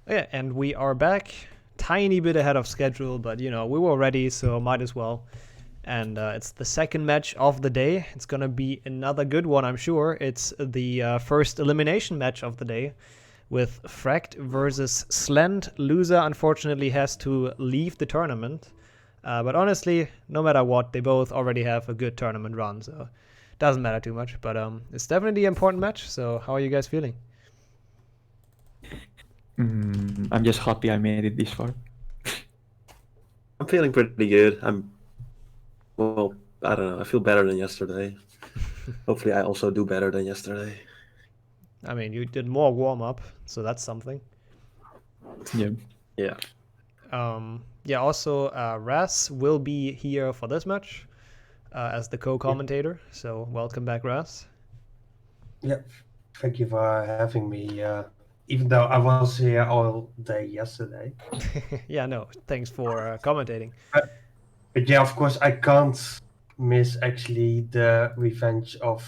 Yeah, and we are back. Tiny bit ahead of schedule, but you know, we were ready, so might as well. And it's the second match of the day. It's gonna be another good one, I'm sure. It's the first elimination match of the day with Fract versus Slend. Loser, unfortunately, has to leave the tournament. But honestly, no matter what, they both already have a good tournament run, so it doesn't matter too much. But it's definitely an important match, so how are you guys feeling? I'm just happy I made it this far. I'm feeling pretty good. Well, I don't know. I feel better than yesterday. Hopefully, I also do better than yesterday. I mean, you did more warm-up, so that's something. Yeah. Yeah. Yeah, also, Ras will be here for this match as the co-commentator, so welcome back, Ras. Yeah, thank you for having me. Even though I was here all day yesterday. Yeah, no, thanks for commentating. But yeah, of course, I can't miss actually the revenge of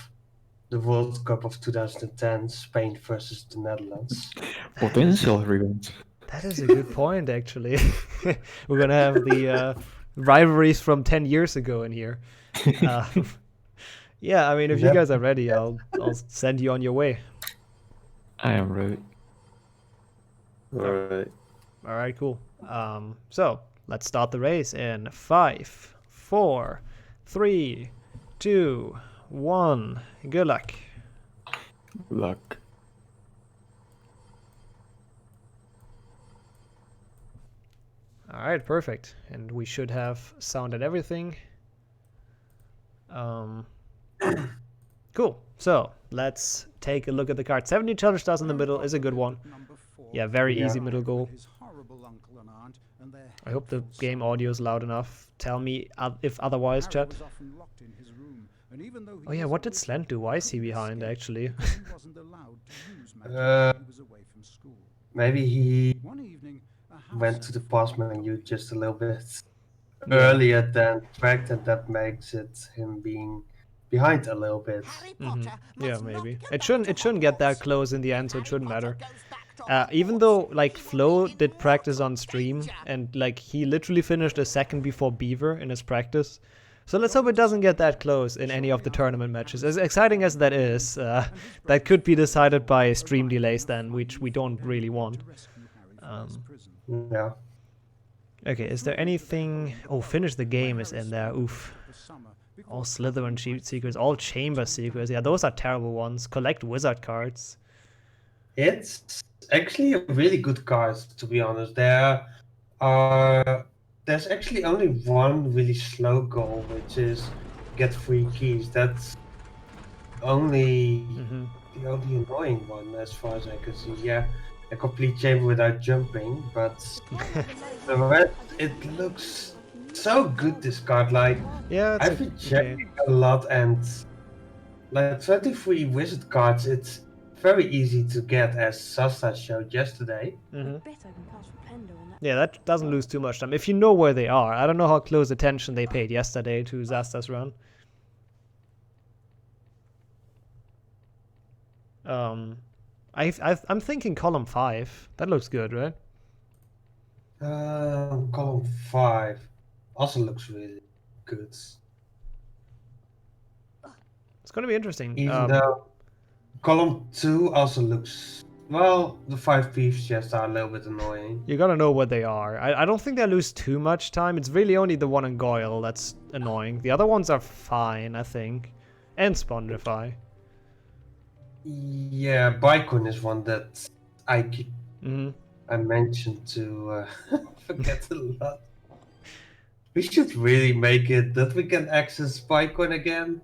the World Cup of 2010, Spain versus the Netherlands. Potential revenge. That is a good point, actually. We're gonna have the rivalries from 10 years ago in here. Yeah, I mean, if you guys are ready, I'll send you on your way. I am ready. All right, cool. So let's start the race in 5, 4, 3, 2, 1. Good luck. Good luck. All right, perfect. And we should have sound and everything. Cool. So let's take a look at the card. 70 challenge stars in the middle is a good one. Yeah, very easy middle goal. I hope the game audio is loud enough. Tell me if otherwise, chat. Oh yeah, what did Slend do? Why is he behind, actually? Maybe he went to the pause menu just a little bit earlier than Fract, and that makes it him being behind a little bit. Yeah, maybe. It shouldn't get that close in the end, so it shouldn't matter. Even though, like, Flo did practice on stream, and, like, he literally finished a second before Beaver in his practice. So let's hope it doesn't get that close in any of the tournament matches. As exciting as that is, that could be decided by stream delays then, which we don't really want. Yeah. Okay, is there anything... Oh, finish the game is in there. Oof. All Slytherin secrets, all Chamber secrets. Yeah, those are terrible ones. Collect wizard cards. It's actually a really good card, to be honest. There's actually only one really slow goal, which is get 3 keys. That's only the only annoying one, as far as I can see. Yeah, a complete chamber without jumping, but the rest, it looks so good, this card. Like, yeah, I've been checking a lot, and like 23 wizard cards, it's very easy to get, as Sasta showed yesterday. Yeah, that doesn't lose too much time if you know where they are. I don't know how close attention they paid yesterday to Zasta's run. I'm thinking column 5. That looks good, right? Column 5 also looks really good. It's gonna be interesting. Even though column 2 also looks... Well, the 5 thieves just are a little bit annoying. You gotta know what they are. I don't think they lose too much time. It's really only the one in Goyle that's annoying. The other ones are fine, I think. And Spondify. Yeah, Bicon is one that I mentioned to forget a lot. We should really make it that we can access Bicon again.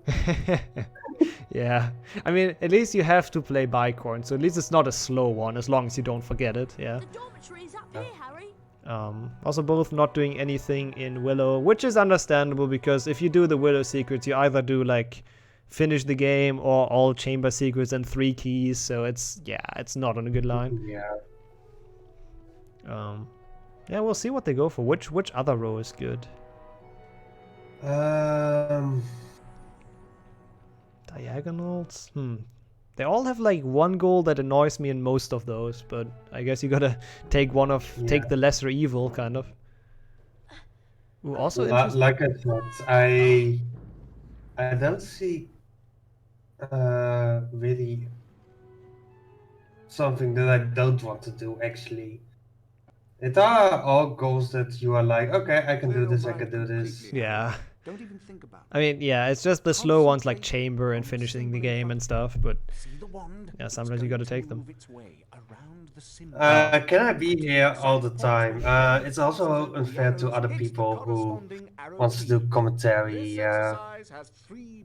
Yeah, I mean, at least you have to play Bicorn, so at least it's not a slow one, as long as you don't forget it, yeah. The dormitory is up here, Harry. Also both not doing anything in Willow, which is understandable, because if you do the Willow secrets, you either do, like, finish the game or all chamber secrets and 3 keys, so it's, yeah, it's not on a good line. Yeah. Yeah, we'll see what they go for. Which other row is good? Um... Diagonals? They all have like one goal that annoys me in most of those, but I guess you gotta take take the lesser evil, kind of. Ooh, also interesting. Like I said, I don't see really something that I don't want to do actually. It are all goals that you are like, okay, I can do this, I can do this. Yeah. Don't even think about it. I mean, yeah, it's just the slow ones like chamber and finishing the game and stuff, but See the wand? yeah, It's sometimes you going gotta to take them. move its way around the symbol. Can I be here all the time? It's also unfair to other people who wants to do commentary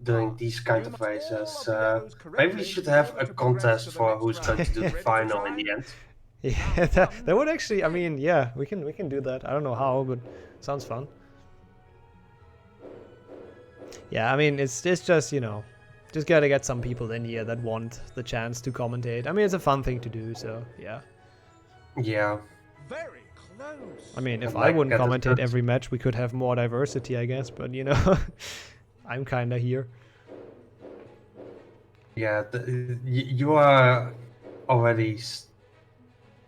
doing these kind of races. Maybe we should have a contest for who's going to do the final in the end. Yeah, that would actually. I mean, yeah, we can do that. I don't know how, but sounds fun. Yeah, I mean, it's just, you know, just gotta get some people in here that want the chance to commentate. I mean, it's a fun thing to do, so yeah. Yeah. Very close. I mean, if I'd I like wouldn't that as commentate well. every match, we could have more diversity, I guess. But you know, I'm kinda here. Yeah, you are already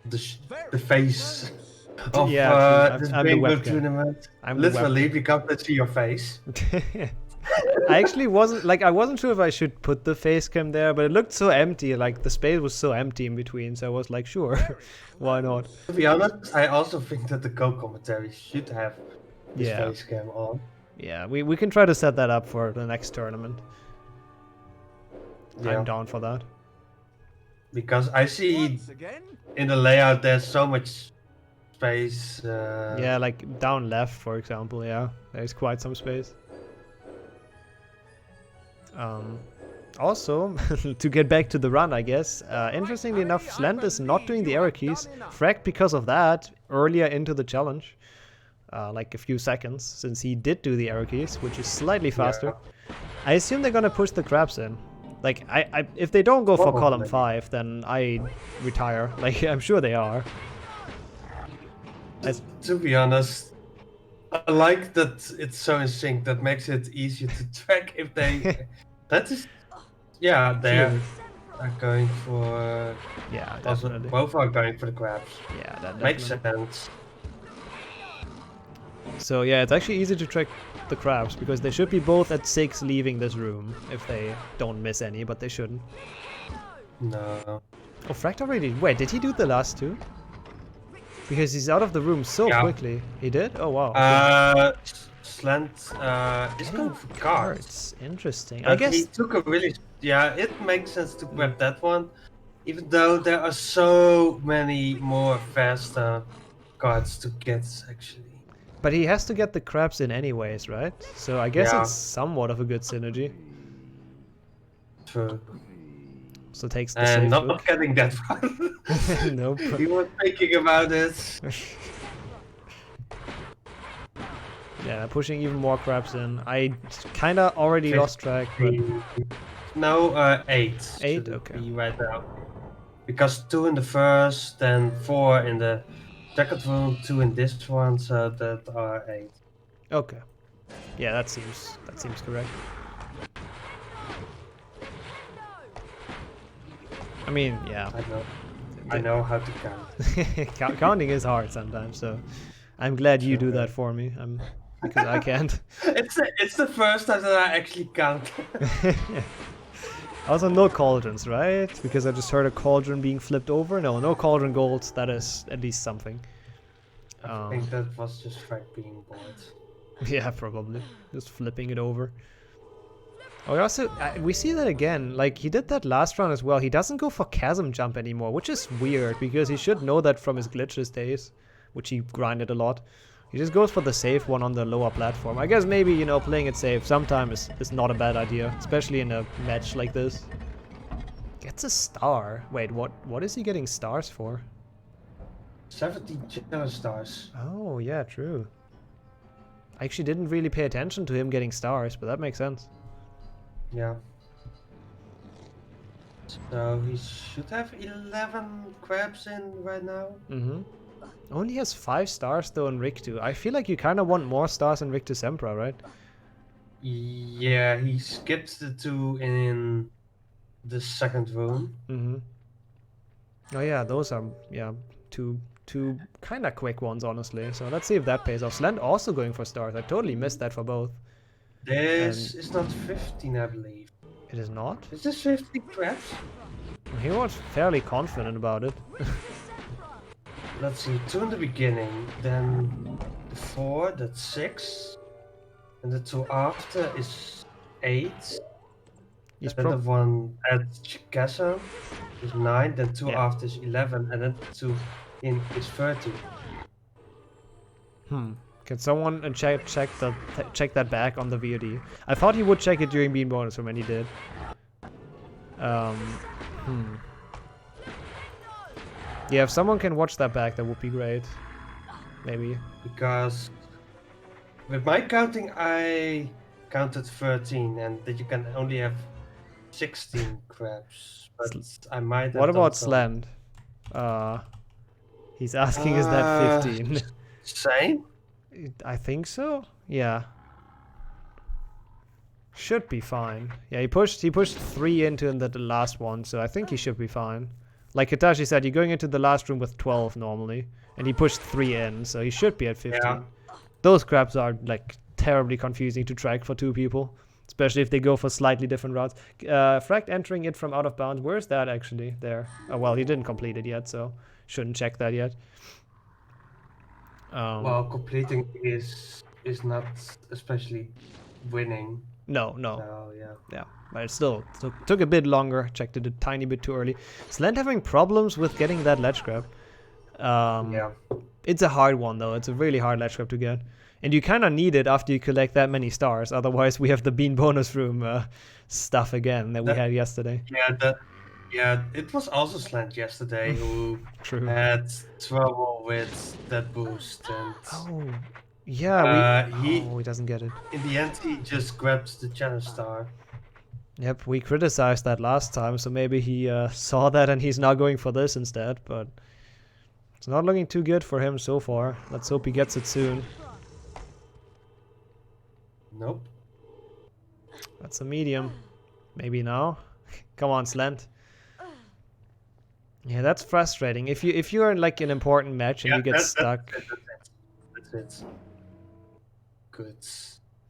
the face of Yeah, this I'm the bingo webcam. tournament. I'm the Literally, webcam. because I see your face. I actually I wasn't sure if I should put the face cam there, but it looked so empty, like the space was so empty in between, so I was like, sure, why not? To be honest, I also think that the co-commentary should have this Yeah. face cam on. Yeah, we can try to set that up for the next tournament. Yeah, I'm down for that. because I see Once again, in the layout there's so much space. Yeah, like down left, for example, yeah, there's quite some space. Also, to get back to the run, I guess, interestingly enough, Slend is not doing the arrow keys. Fract, because of that, earlier into the challenge, like a few seconds, since he did do the arrow keys, which is slightly faster. I assume they're gonna push the crabs in. Like, if they don't go for column Probably. 5, then I retire. Like, I'm sure they are. To be honest, I like that it's so in sync. That makes it easier to track if they. That is, yeah, they are going for. Yeah, Also, definitely. both are going for the crabs. Yeah, that Makes definitely. sense. So yeah, it's actually easy to track the crabs because they should be both at 6 leaving this room if they don't miss any, but they shouldn't. No. Oh, Fract already. Wait, did he do the last 2? Because he's out of the room so Yeah. quickly. He did? Oh wow. Slend is going for cards. Cards. Interesting. I But guess. he took a really. Yeah, it makes sense to grab that one, even though there are so many more faster cards to get actually. But he has to get the crabs in anyways, right? So I guess Yeah. it's somewhat of a good synergy. True. So takes the And safe not look. getting that one. Nope. He was thinking about it. Yeah, pushing even more crabs in. I kinda already lost track, but No, 8. 8? should Okay. be right now. Because 2 in the first, then 4 in the second room, 2 in this one, so that are 8. Okay. Yeah, that seems correct. I mean, yeah. I know how to count. Counting is hard sometimes, so I'm glad you do that for me. Because I can't. It's the first time that I actually count. Also, no cauldrons, right? Because I just heard a cauldron being flipped over. No cauldron golds. That is at least something. I think that was just Fract being bored. Yeah, probably. Just flipping it over. Oh, also, we see that again. Like, he did that last round as well. He doesn't go for chasm jump anymore, which is weird, because he should know that from his glitchless days, which he grinded a lot. He just goes for the safe one on the lower platform. I guess maybe, you know, playing it safe sometimes is not a bad idea, especially in a match like this. Gets a star. Wait, what is he getting stars for? 70 jealous stars. Oh, yeah, true. I actually didn't really pay attention to him getting stars, but that makes sense. Yeah. So he should have 11 crabs in right now. Mm-hmm. Only has 5 stars though in Rictu. I feel like you kind of want more stars in Rictu Sempra, right? Yeah, he skipped the 2 in the second room. Mm-hmm. Oh yeah, those are two kind of quick ones, honestly. So let's see if that pays off. Slend also going for stars. I totally missed that for both. This is not 15, I believe. It is not. Is this 50 crabs? He was fairly confident about it. Let's see, 2 in the beginning, then the 4, that's 6, and the 2 after is 8. He's Then the one at Chicago is 9, then 2 Yeah. after is 11, and then 2 in is 30. Can someone check that back on the VOD? I thought he would check it during Bean Bonus Room, and he did. Yeah, if someone can watch that back, that would be great. Maybe. Because with my counting, I counted 13, and that you can only have 16 crabs. But I might have What about done Slend? He's asking, is that 15? Same? I think so. Yeah. Should be fine. Yeah, he pushed 3 into the last one, so I think he should be fine. Like Hitachi said, you're going into the last room with 12 normally, and he pushed 3 in, so he should be at 15. Yeah. Those crabs are like terribly confusing to track for 2 people, especially if they go for slightly different routes. Fract entering it from out of bounds. Where's that actually? There. Oh, well, he didn't complete it yet, so shouldn't check that yet. Well, completing is not especially winning. No. So yeah. Yeah, but it still took a bit longer. Checked it a tiny bit too early. Slend having problems with getting that ledge grab. Yeah. It's a hard one though. It's a really hard ledge grab to get, and you kind of need it after you collect that many stars. Otherwise, we have the bean bonus room stuff again that we had yesterday. Yeah, it was also Slend yesterday who True. had trouble with that boost, and Oh, yeah. he doesn't get it. in the end he just grabbed the challenge star. Yep, we criticized that last time, so maybe he saw that and he's now going for this instead. But it's not looking too good for him so far. Let's hope he gets it soon. Nope. That's a medium. Maybe now. Come on, Slend. Yeah, that's frustrating. If you're in like an important match and you get stuck. That's it. Good.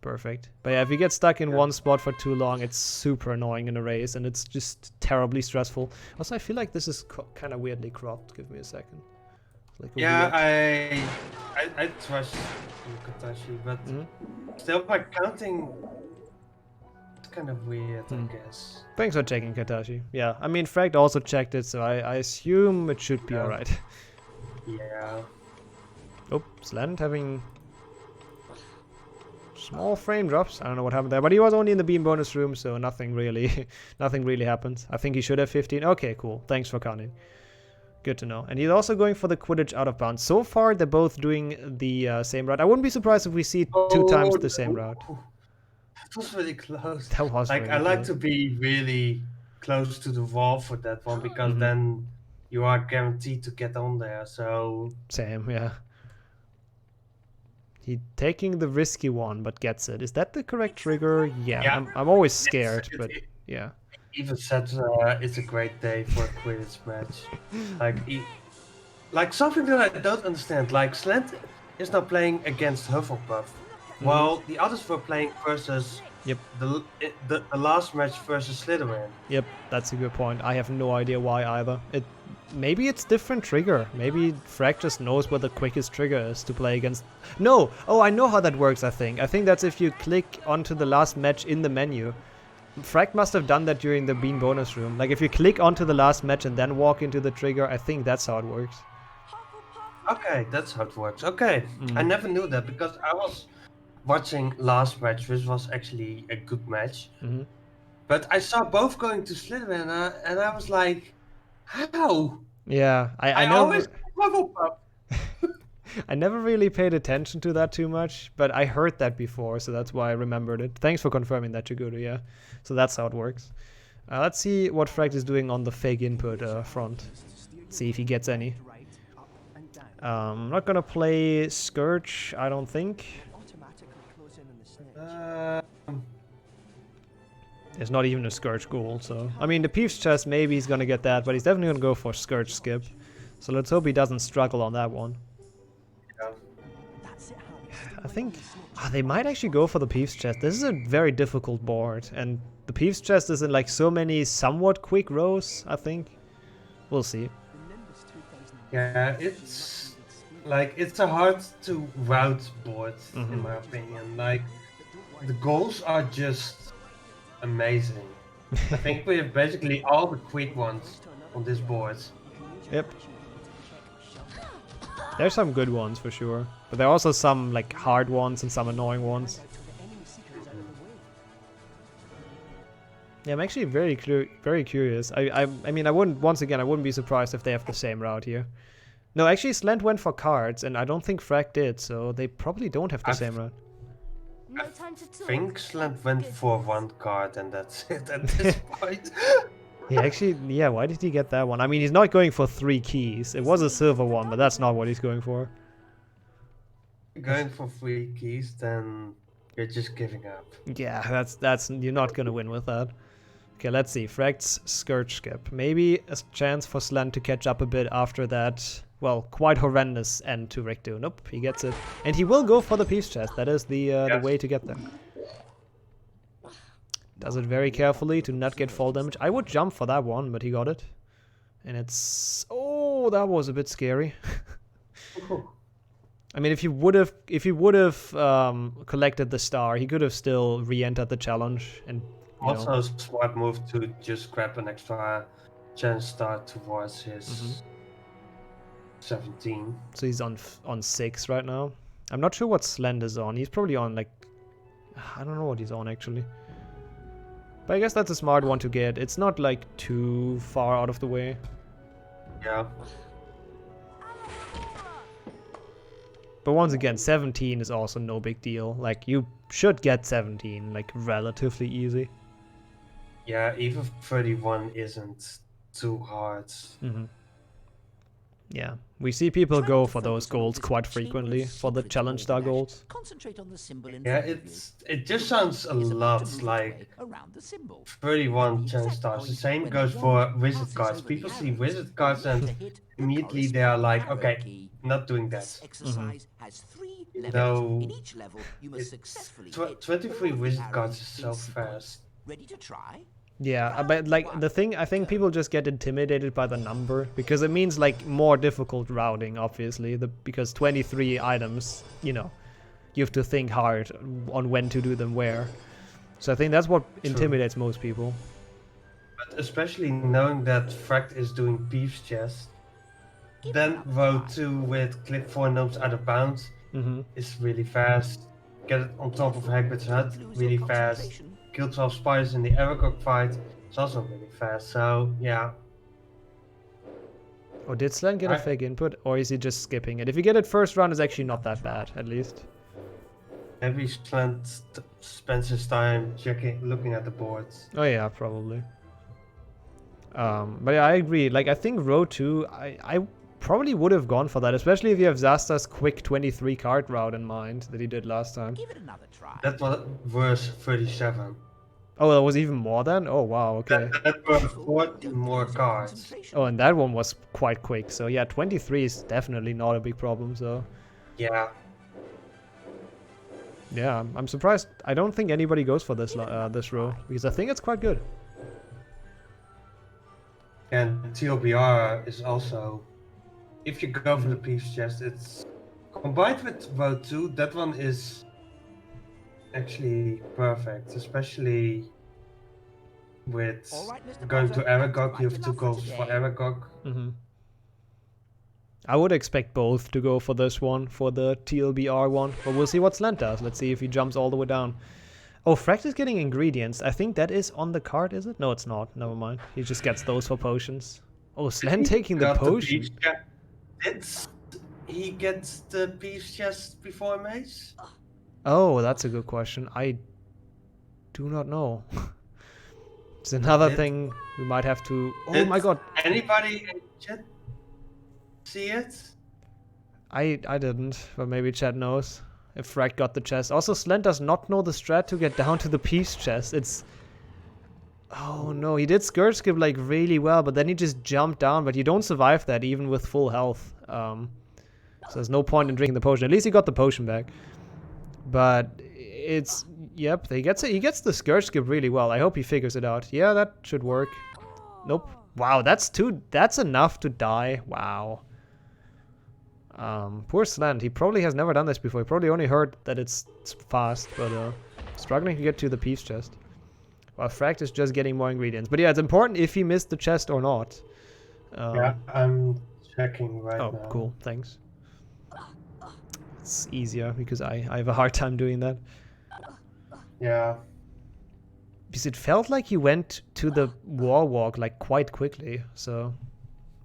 Perfect. But yeah, if you get stuck in one spot for too long, it's super annoying in a race, and it's just terribly stressful. Also, I feel like this is kind of weirdly cropped. Give me a second. Like a Yeah, weird... I trust Katashi, but still by counting, it's kind of weird, I guess. Thanks for checking, Katashi. Yeah, I mean, Fract also checked it, so I assume it should be alright. Yeah. Oh, Slend having small frame drops. I don't know what happened there, but he was only in the beam bonus room, so nothing really happened. I think he should have 15. Okay, cool. Thanks for counting. Good to know. And he's also going for the Quidditch out of bounds. So far, they're both doing the same route. I wouldn't be surprised if we see 2 times the same route. It was really close. That was like really I like close. to be really close to the wall for that one, because then you are guaranteed to get on there. So Same, yeah. He taking the risky one, but gets it. Is that the correct trigger? Yeah. I'm always scared, but yeah. Even said it's a great day for a Quidditch match. Like something that I don't understand. Like Slend is now playing against Hufflepuff, while the others were playing versus the last match versus Slytherin. Yep, that's a good point. I have no idea why either. Maybe it's different trigger. Maybe Fract just knows what the quickest trigger is to play against. No! Oh, I know how that works, I think. I think that's if you click onto the last match in the menu. Fract must have done that during the Bean bonus room. Like if you click onto the last match and then walk into the trigger, I think that's how it works. Okay, that's how it works. Okay, I never knew that, because I was watching last match, which was actually a good match. But I saw both going to Slytherin, and I was like, how? Yeah, I never... always Hufflepuff. I never really paid attention to that too much, but I heard that before, so that's why I remembered it. Thanks for confirming that, Chigudu, yeah. So that's how it works. Let's see what Fract is doing on the fake input front. See if he gets any. I'm not gonna play Scourge, I don't think. There's not even a Scourge goal, so... I mean, the Peeves chest, maybe he's gonna get that, but he's definitely gonna go for Scourge skip. So let's hope he doesn't struggle on that one. Yeah. I think... they might actually go for the Peeves chest. This is a very difficult board, and the Peeves chest is in like so many somewhat quick rows, I think. We'll see. Yeah, it's like it's a hard to route board in my opinion. Like the goals are just amazing. I think we have basically all the quick ones on this board. Yep. There's some good ones for sure, but there are also some like hard ones and some annoying ones. Yeah, I'm actually very curious. I mean, I wouldn't be surprised if they have the same route here. No, actually, Slend went for cards, and I don't think Fract did, so they probably don't have the same route. No time to I talk. think Slend went for one card and that's it at this point. He actually, yeah, why did he get that one? I mean, he's not going for 3 keys. It was a silver one, but that's not what he's going for. Going for 3 keys, then you're just giving up. Yeah, that's you're not gonna win with that. Okay, let's see. Fract's Scourge skip. Maybe a chance for Slend to catch up a bit after that, well, quite horrendous end to Rictu. Nope, he gets it. And he will go for the Peace chest. That is the way to get there. Does it very carefully to not get fall damage. I would jump for that one, but he got it. And it's... Oh, that was a bit scary. I mean, if he would have collected the star, he could have still re-entered the challenge and... Also, a smart move to just grab an extra chance star towards his 17. So he's on 6 right now. I'm not sure what Slend is on. He's probably on like... I don't know what he's on actually. But I guess that's a smart one to get. It's not like too far out of the way. Yeah. But once again, 17 is also no big deal. Like, you should get 17, like, relatively easy. Yeah, even 31 isn't too hard. Yeah, we see people go for those goals quite frequently, for the challenge star goals. Concentrate on the symbol in Yeah, front of it just sounds a lot like around the symbol. 31 chance stars. The same goes for wizard cards. People see wizard cards and immediately they are like, okay, not doing that. Exercise has 3 levels. No, In each level, you must successfully hit 23 all wizard arrows cards is so in sequence. fast. Ready to try? Yeah, but like the thing, I think people just get intimidated by the number because it means like more difficult routing, obviously. Because 23 items, you know, you have to think hard on when to do them where. So I think that's what intimidates most people. But especially knowing that Fract is doing Peeves chest, then row 2 with clip 4 gnomes out of bounds is really fast. Get it on top of Hagrid's hut really fast. Kill 12 spiders in the Aragog fight. It's also really fast, so yeah. Or did Slend get a fake input, or is he just skipping it? If you get it first round, it's actually not that bad, at least. Maybe Slend spends his time looking at the boards. Oh yeah, probably. But yeah, I agree. Like, I think row 2, I probably would have gone for that, especially if you have Zasta's quick 23 card route in mind that he did last time. Give it another try. That was verse 37. Oh, that was even more then? Oh, wow, okay. That were 40 more cards. Oh, and that one was quite quick. So yeah, 23 is definitely not a big problem, so... Yeah. Yeah, I'm surprised. I don't think anybody goes for this this row, because I think it's quite good. And TLBR is also... If you go for the Peeves chest, it's... Combined with row 2, that one is... actually perfect, especially with going to Aragog. You have 2 goals for Aragog. I would expect both to go for this one, for the TLBR one, but we'll see what Slend does. Let's see if he jumps all the way down. Oh, Fract is getting ingredients. I think that is on the card, is it? No, it's not. Never mind. He just gets those for potions. Oh, Slend taking the potion. He gets the Peeves chest before Maze? Oh, that's a good question. I do not know. It's another thing we might have to... Oh my god. Anybody in chat see it? I didn't, but maybe chat knows. If Fract got the chest. Also, Slend does not know the strat to get down to the Peace chest. It's... Oh no, he did Scourge Skip like really well, but then he just jumped down, but you don't survive that even with full health. So there's no point in drinking the potion. At least he got the potion back. But it's, yep, he gets the Scourge Skip really well. I hope he figures it out. Yeah, that should work. Nope. Wow, that's enough to die. Wow. Poor Slend. He probably has never done this before. He probably only heard that it's fast, but struggling to get to the Peace chest. Well, Fract is just getting more ingredients. But yeah, it's important if he missed the chest or not. Yeah, I'm checking right now. Oh, cool. Thanks. It's easier because I have a hard time doing that. Yeah. Because it felt like he went to the war walk like quite quickly. So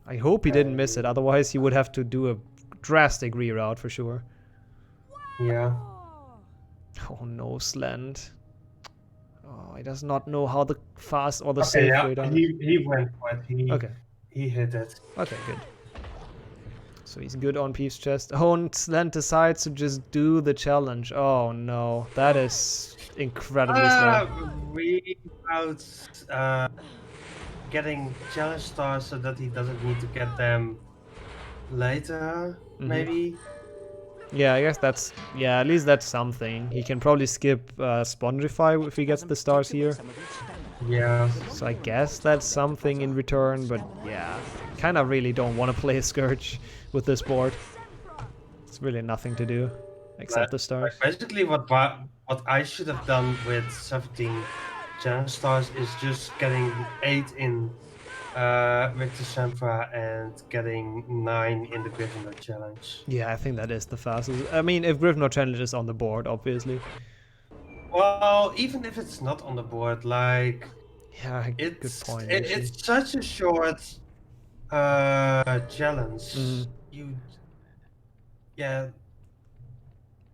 I hope he didn't miss it. Otherwise, he would have to do a drastic reroute for sure. Yeah. Oh no, Slend. Oh, he does not know how the fast or the safe yeah, way down. he went for it. Okay. He hit it. Okay, good. So he's good on Peace chest. Oh, and Slend decides to just do the challenge. Oh no, that is incredibly slow. About getting challenge stars so that he doesn't need to get them later, maybe. Yeah, I guess that's, yeah, at least that's something. He can probably skip Spongify if he gets the stars here. Yeah. So I guess that's something in return, but yeah, kind of really don't want to play a Scourge with this board. It's really nothing to do except the stars. Basically, what I should have done with 17 challenge stars is just getting 8 in Victor Sempra and getting 9 in the Gryffindor challenge. Yeah, I think that is the fastest. I mean, if Gryffindor challenge is on the board, obviously. Well, even if it's not on the board, like, Yeah, it's good point. it's such a short challenge. Yeah,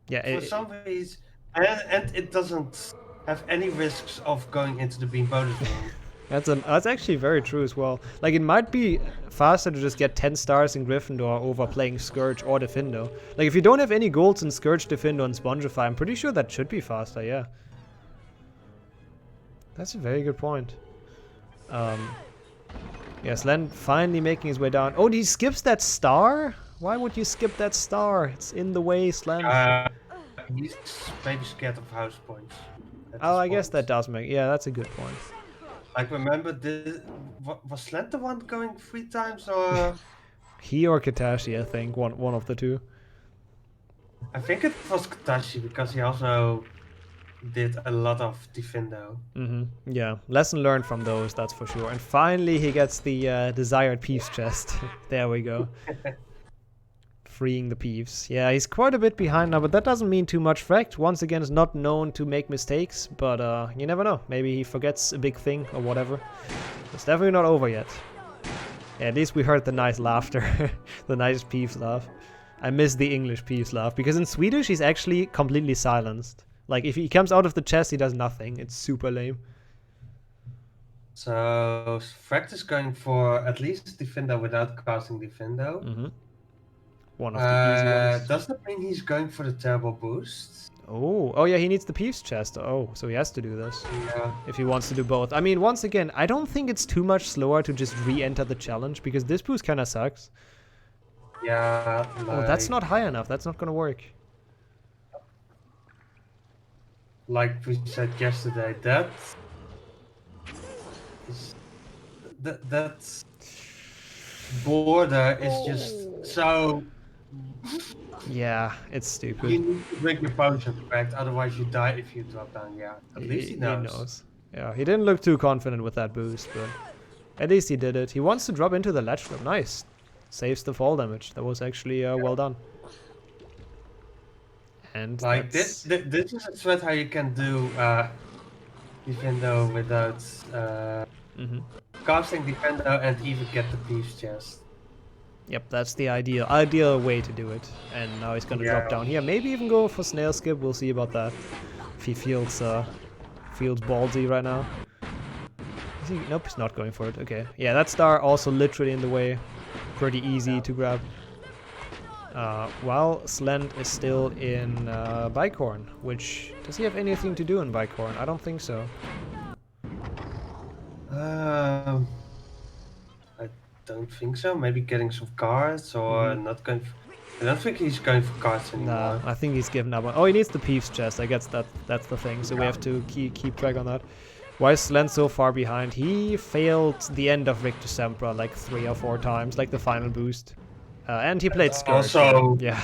Yeah, for some reason, and it doesn't have any risks of going into the bean bonus room. that's actually very true as well. Like, it might be faster to just get 10 stars in Gryffindor over playing Scourge or Defendo. Like, if you don't have any golds in Scourge, Defendo, and Spongify, I'm pretty sure that should be faster, yeah. That's a very good point. Yeah, Slend finally making his way down. Oh, he skips that star? Why would you skip that star? It's in the way, Slend. He's maybe scared of house points. Oh, I guess that does make... Yeah, that's a good point. Like, remember, was Slend the one going 3 times, or...? He or Katashi, I think. One of the two. I think it was Katashi, because he also did a lot of Defendo. Yeah, lesson learned from those, that's for sure. And finally, he gets the desired Peeves chest. There we go. Freeing the Peeves. Yeah, he's quite a bit behind now, but that doesn't mean too much. Fract, once again, is not known to make mistakes, but you never know. Maybe he forgets a big thing or whatever. It's definitely not over yet. Yeah, at least we heard the nice laughter. The nice Peeves laugh. I miss the English Peeves laugh, because in Swedish, he's actually completely silenced. Like, if he comes out of the chest, he does nothing. It's super lame. So, Fract is going for at least Defendo without casting Defendo. One of the easy ones. Does that mean he's going for the terrible boost? Oh yeah, he needs the Peeves chest. Oh, so he has to do this. Yeah. If he wants to do both. I mean, once again, I don't think it's too much slower to just re-enter the challenge, because this boost kind of sucks. Yeah. Like, Oh, that's not high enough. That's not gonna work. Like we said yesterday, that border is just so... Yeah, it's stupid. You need to drink your potion, correct? Otherwise you die if you drop down, yeah. At least he knows. Yeah, he didn't look too confident with that boost, but at least he did it. He wants to drop into the ledge flip. Nice. Saves the fall damage. That was actually well done. And like this is a threat how you can do Defendo without casting Defendo and even get the Peeves chest. Yep, that's the ideal way to do it. And now he's gonna drop down here. Maybe even go for snail skip. We'll see about that. If he feels ballsy right now. Is he? Nope, he's not going for it. Okay. Yeah, that star also literally in the way. Pretty easy to grab. While Slend is still in Bicorn, which... Does he have anything to do in Bicorn? I don't think so. I don't think so. Maybe getting some cards or not going. I don't think he's going for cards anymore. Nah, I think he's given up on. Oh, he needs the Peeves chest. I guess that's the thing. So we have to keep track on that. Why is Slen so far behind? He failed the end of Victor Sempra like 3 or 4 times, like the final boost. And he played Scourge. Also, yeah.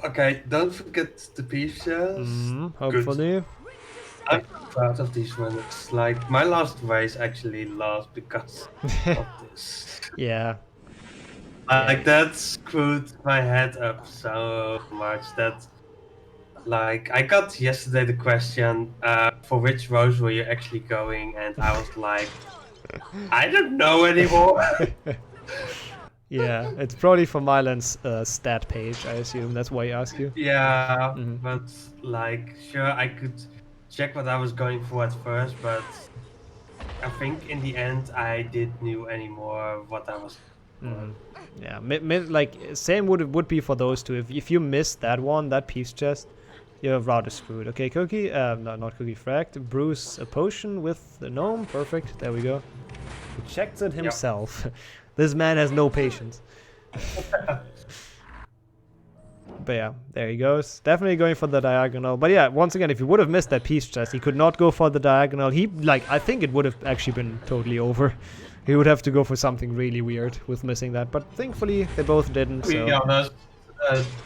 Okay, don't forget the Peeves chest. Hopefully. I'm proud of these runs. Like, my last race actually lost because of this. Yeah. Like, that screwed my head up so much that, like, I got yesterday the question, for which rows were you actually going? And I was like, I don't know anymore. Yeah, it's probably for Mylan's stat page, I assume. That's why he asked you. Yeah, but, like, sure, I could check what I was going for at first, but I think in the end I didn't knew anymore what I was for. Yeah, like same would be for those two. If you missed that one, that Peeves chest, you're rather screwed. Okay, Cookie, no, not Cookie, Fract. Bruce, a potion with the gnome, perfect. There we go. He checked it himself. This man has no patience. But yeah, there he goes. Definitely going for the diagonal. But yeah, once again, if he would have missed that Peeves chest, he could not go for the diagonal. I think it would have actually been totally over. He would have to go for something really weird with missing that. But thankfully, they both didn't. To be honest,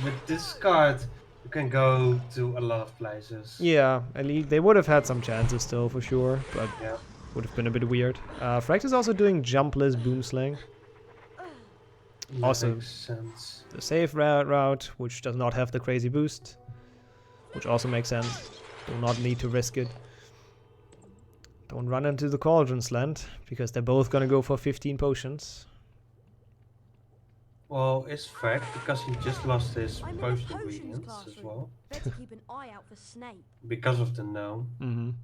with this card, you can go to a lot of places. Yeah, at least they would have had some chances still, for sure. But would have been a bit weird. Fract is also doing jumpless boomslang. Also, the safe route, which does not have the crazy boost, which also makes sense. Do not need to risk it. Don't run into the cauldrons, Land, because they're both gonna go for 15 potions. Well, it's fact because he just lost his potion ingredients as well. Better keep an eye out for Snape. Because of the gnome.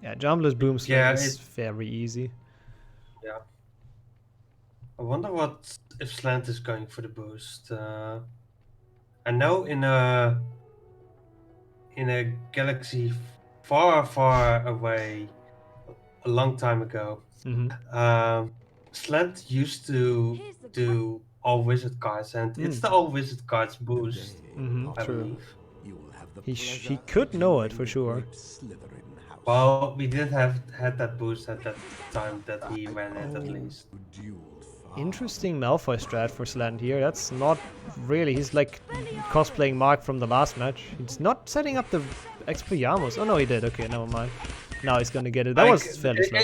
Yeah, jumpless boomslang is very easy. Yeah. I wonder what if Slant is going for the boost. I know in a galaxy far, far away, a long time ago, Slant used to do all wizard cards, and it's the all wizard cards boost. I True. believe. He could know it for sure. Well, we didn't had that boost at that time that he ran it at least. Interesting Malfoy strat for Slant here. That's not really. He's like cosplaying Mark from the last match. He's not setting up the Expelliarmus. Oh no, he did. Okay, never mind. Now he's gonna get it. That was fairly slow.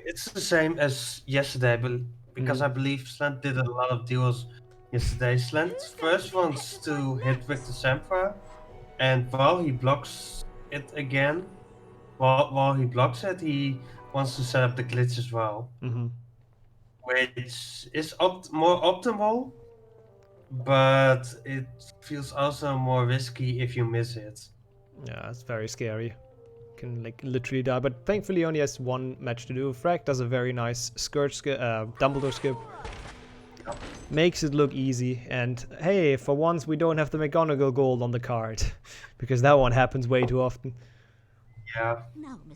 It's the same as yesterday, but because I believe Slant did a lot of duels yesterday. Slant first wants to hit Victor Sempra, and while he blocks it again, while he blocks it, he wants to set up the glitch as well. Which is more optimal, but it feels also more risky if you miss it. Yeah, it's very scary. Can like literally die, but thankfully he only has one match to do. Fract does a very nice Scourge skip, Dumbledore skip. Makes it look easy, and hey, for once we don't have the McGonagall gold on the card, because that one happens way too often. Yeah,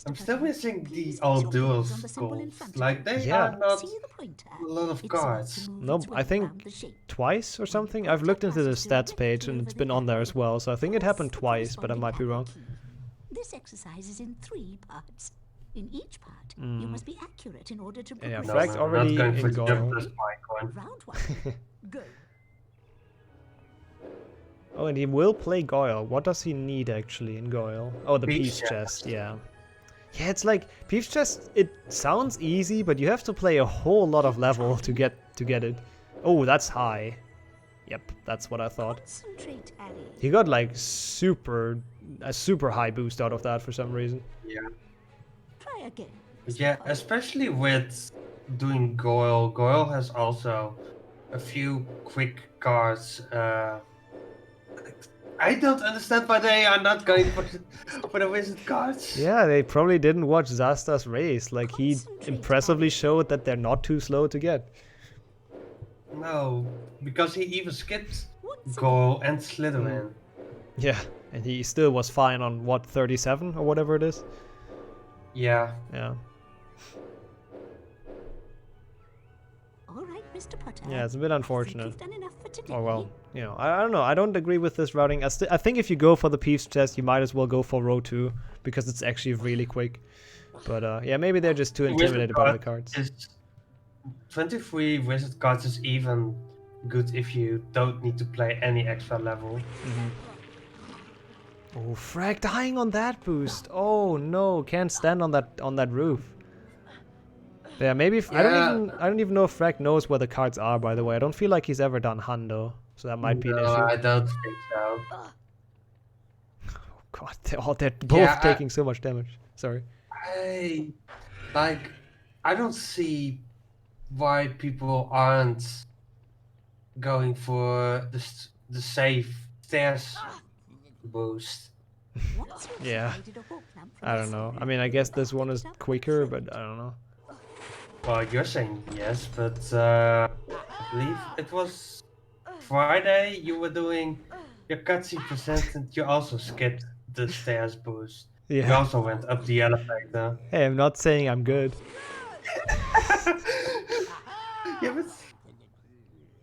I'm still missing the all duels goals. Like, they are not a lot of cards. Nope, I think twice or something. I've looked into the stats page and it's been on there as well, so I think it happened twice, but I might be wrong. This exercise is in 3 parts. In each part, you must be accurate in order to progress. Yeah, Fract already in Goyle. Round 1. Go. Oh, and he will play Goyle. What does he need actually in Goyle? Oh, the Peeves chest, yeah. Yeah, it's like Peeves chest. It sounds easy, but you have to play a whole lot of level to get it. Oh, that's high. Yep, that's what I thought. He got like a super high boost out of that for some reason. Yeah. Try again. Yeah, especially with doing Goyle. Goyle has also a few quick cards. I don't understand why they are not going for the wizard cards. Yeah, they probably didn't watch Zasta's race. Like, he impressively showed that they're not too slow to get. No, because he even skipped Goal and Slytherin. Yeah, and he still was fine on what, 37 or whatever it is. Yeah. Yeah. All right, Mr. Potter. Yeah, it's a bit I unfortunate. think you've done enough for today. Oh well, you know, I don't know. I don't agree with this routing. I think if you go for the Peeves chest, you might as well go for row 2 because it's actually really quick. But yeah, maybe they're just too intimidated by the cards. 23 wizard cards is even good if you don't need to play any extra level. Oh, Fract dying on that boost. Oh no, can't stand on that roof. Yeah, maybe I don't even know if Fract knows where the cards are. By the way, I don't feel like he's ever done Hundo, so that might be an issue. I don't think so. Oh God, they're both taking so much damage. Sorry. I don't see why people aren't going for the safe stairs boost. Yeah, I don't know. I mean, I guess this one is quicker, but I don't know. Well, you're saying yes, but I believe it was Friday you were doing your cutscene percent and you also skipped the stairs boost. You Yeah. also went up the elevator. Hey, I'm not saying I'm good. Yeah, but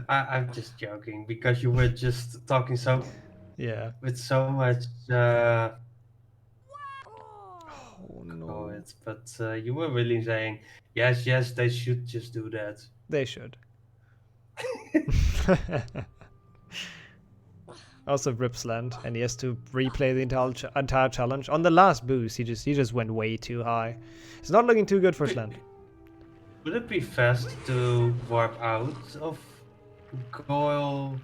I'm just joking because you were just talking Yeah. with so much Oh no. poet, but you were really saying yes, they should just do that. They should. Also rips land, and he has to replay the entire challenge. On the last boost, he just went way too high. It's not looking too good for Slend. Would it be fast to warp out of Goyle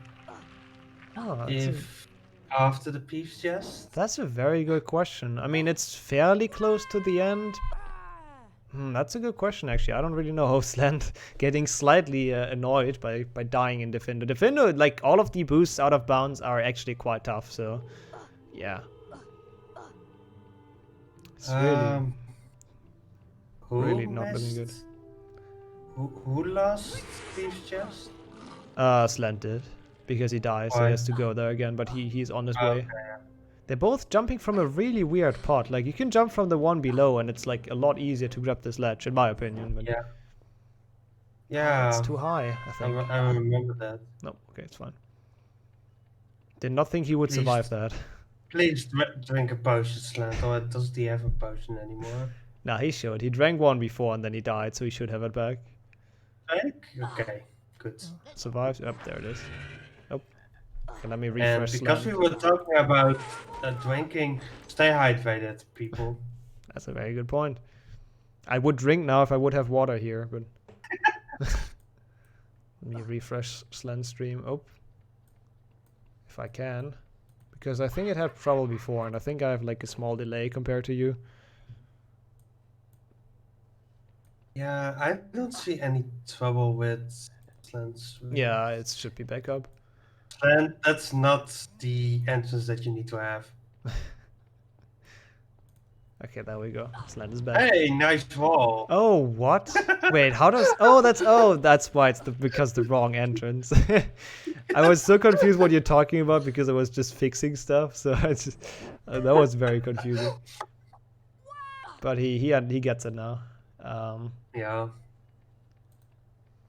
Oh, if after the Peeves chest? that's a very good question. I mean, it's fairly close to the end. That's a good question, actually. I don't really know how Slend getting slightly annoyed by dying in Defender. Defender, like, all of the boosts out of bounds are actually quite tough, so yeah. It's really not looking good. Who lost Peeves chest? Slend did, because he dies, so he has to go there again, but he's on his way. They're both jumping from a really weird pot. Like, you can jump from the one below, and it's, like, a lot easier to grab this ledge, in my opinion. But yeah. It's too high, I think. I remember that. No, okay, it's fine. Did not think he would survive that. Please drink a potion, Slant, or doesn't he have a potion anymore? Nah, he should. He drank one before, and then he died, so he should have it back. Okay, good. Survives? Yep, there it is. Oh. Okay, let me And refresh because Slend. we were talking about drinking, stay hydrated, people. That's a very good point. I would drink now if I would have water here, but... Let me refresh Slend stream. Oh. If I can. Because I think it had trouble before, and I think I have like a small delay compared to you. Yeah, I don't see any trouble with Slants. Yeah, it should be back up. And that's not the entrance that you need to have. Okay, there we go. Slend is back. Hey, nice wall. Oh, what? Wait, how does... that's why it's because the wrong entrance. I was so confused what you're talking about because I was just fixing stuff, so I just... that was very confusing. But he gets it now. Yeah.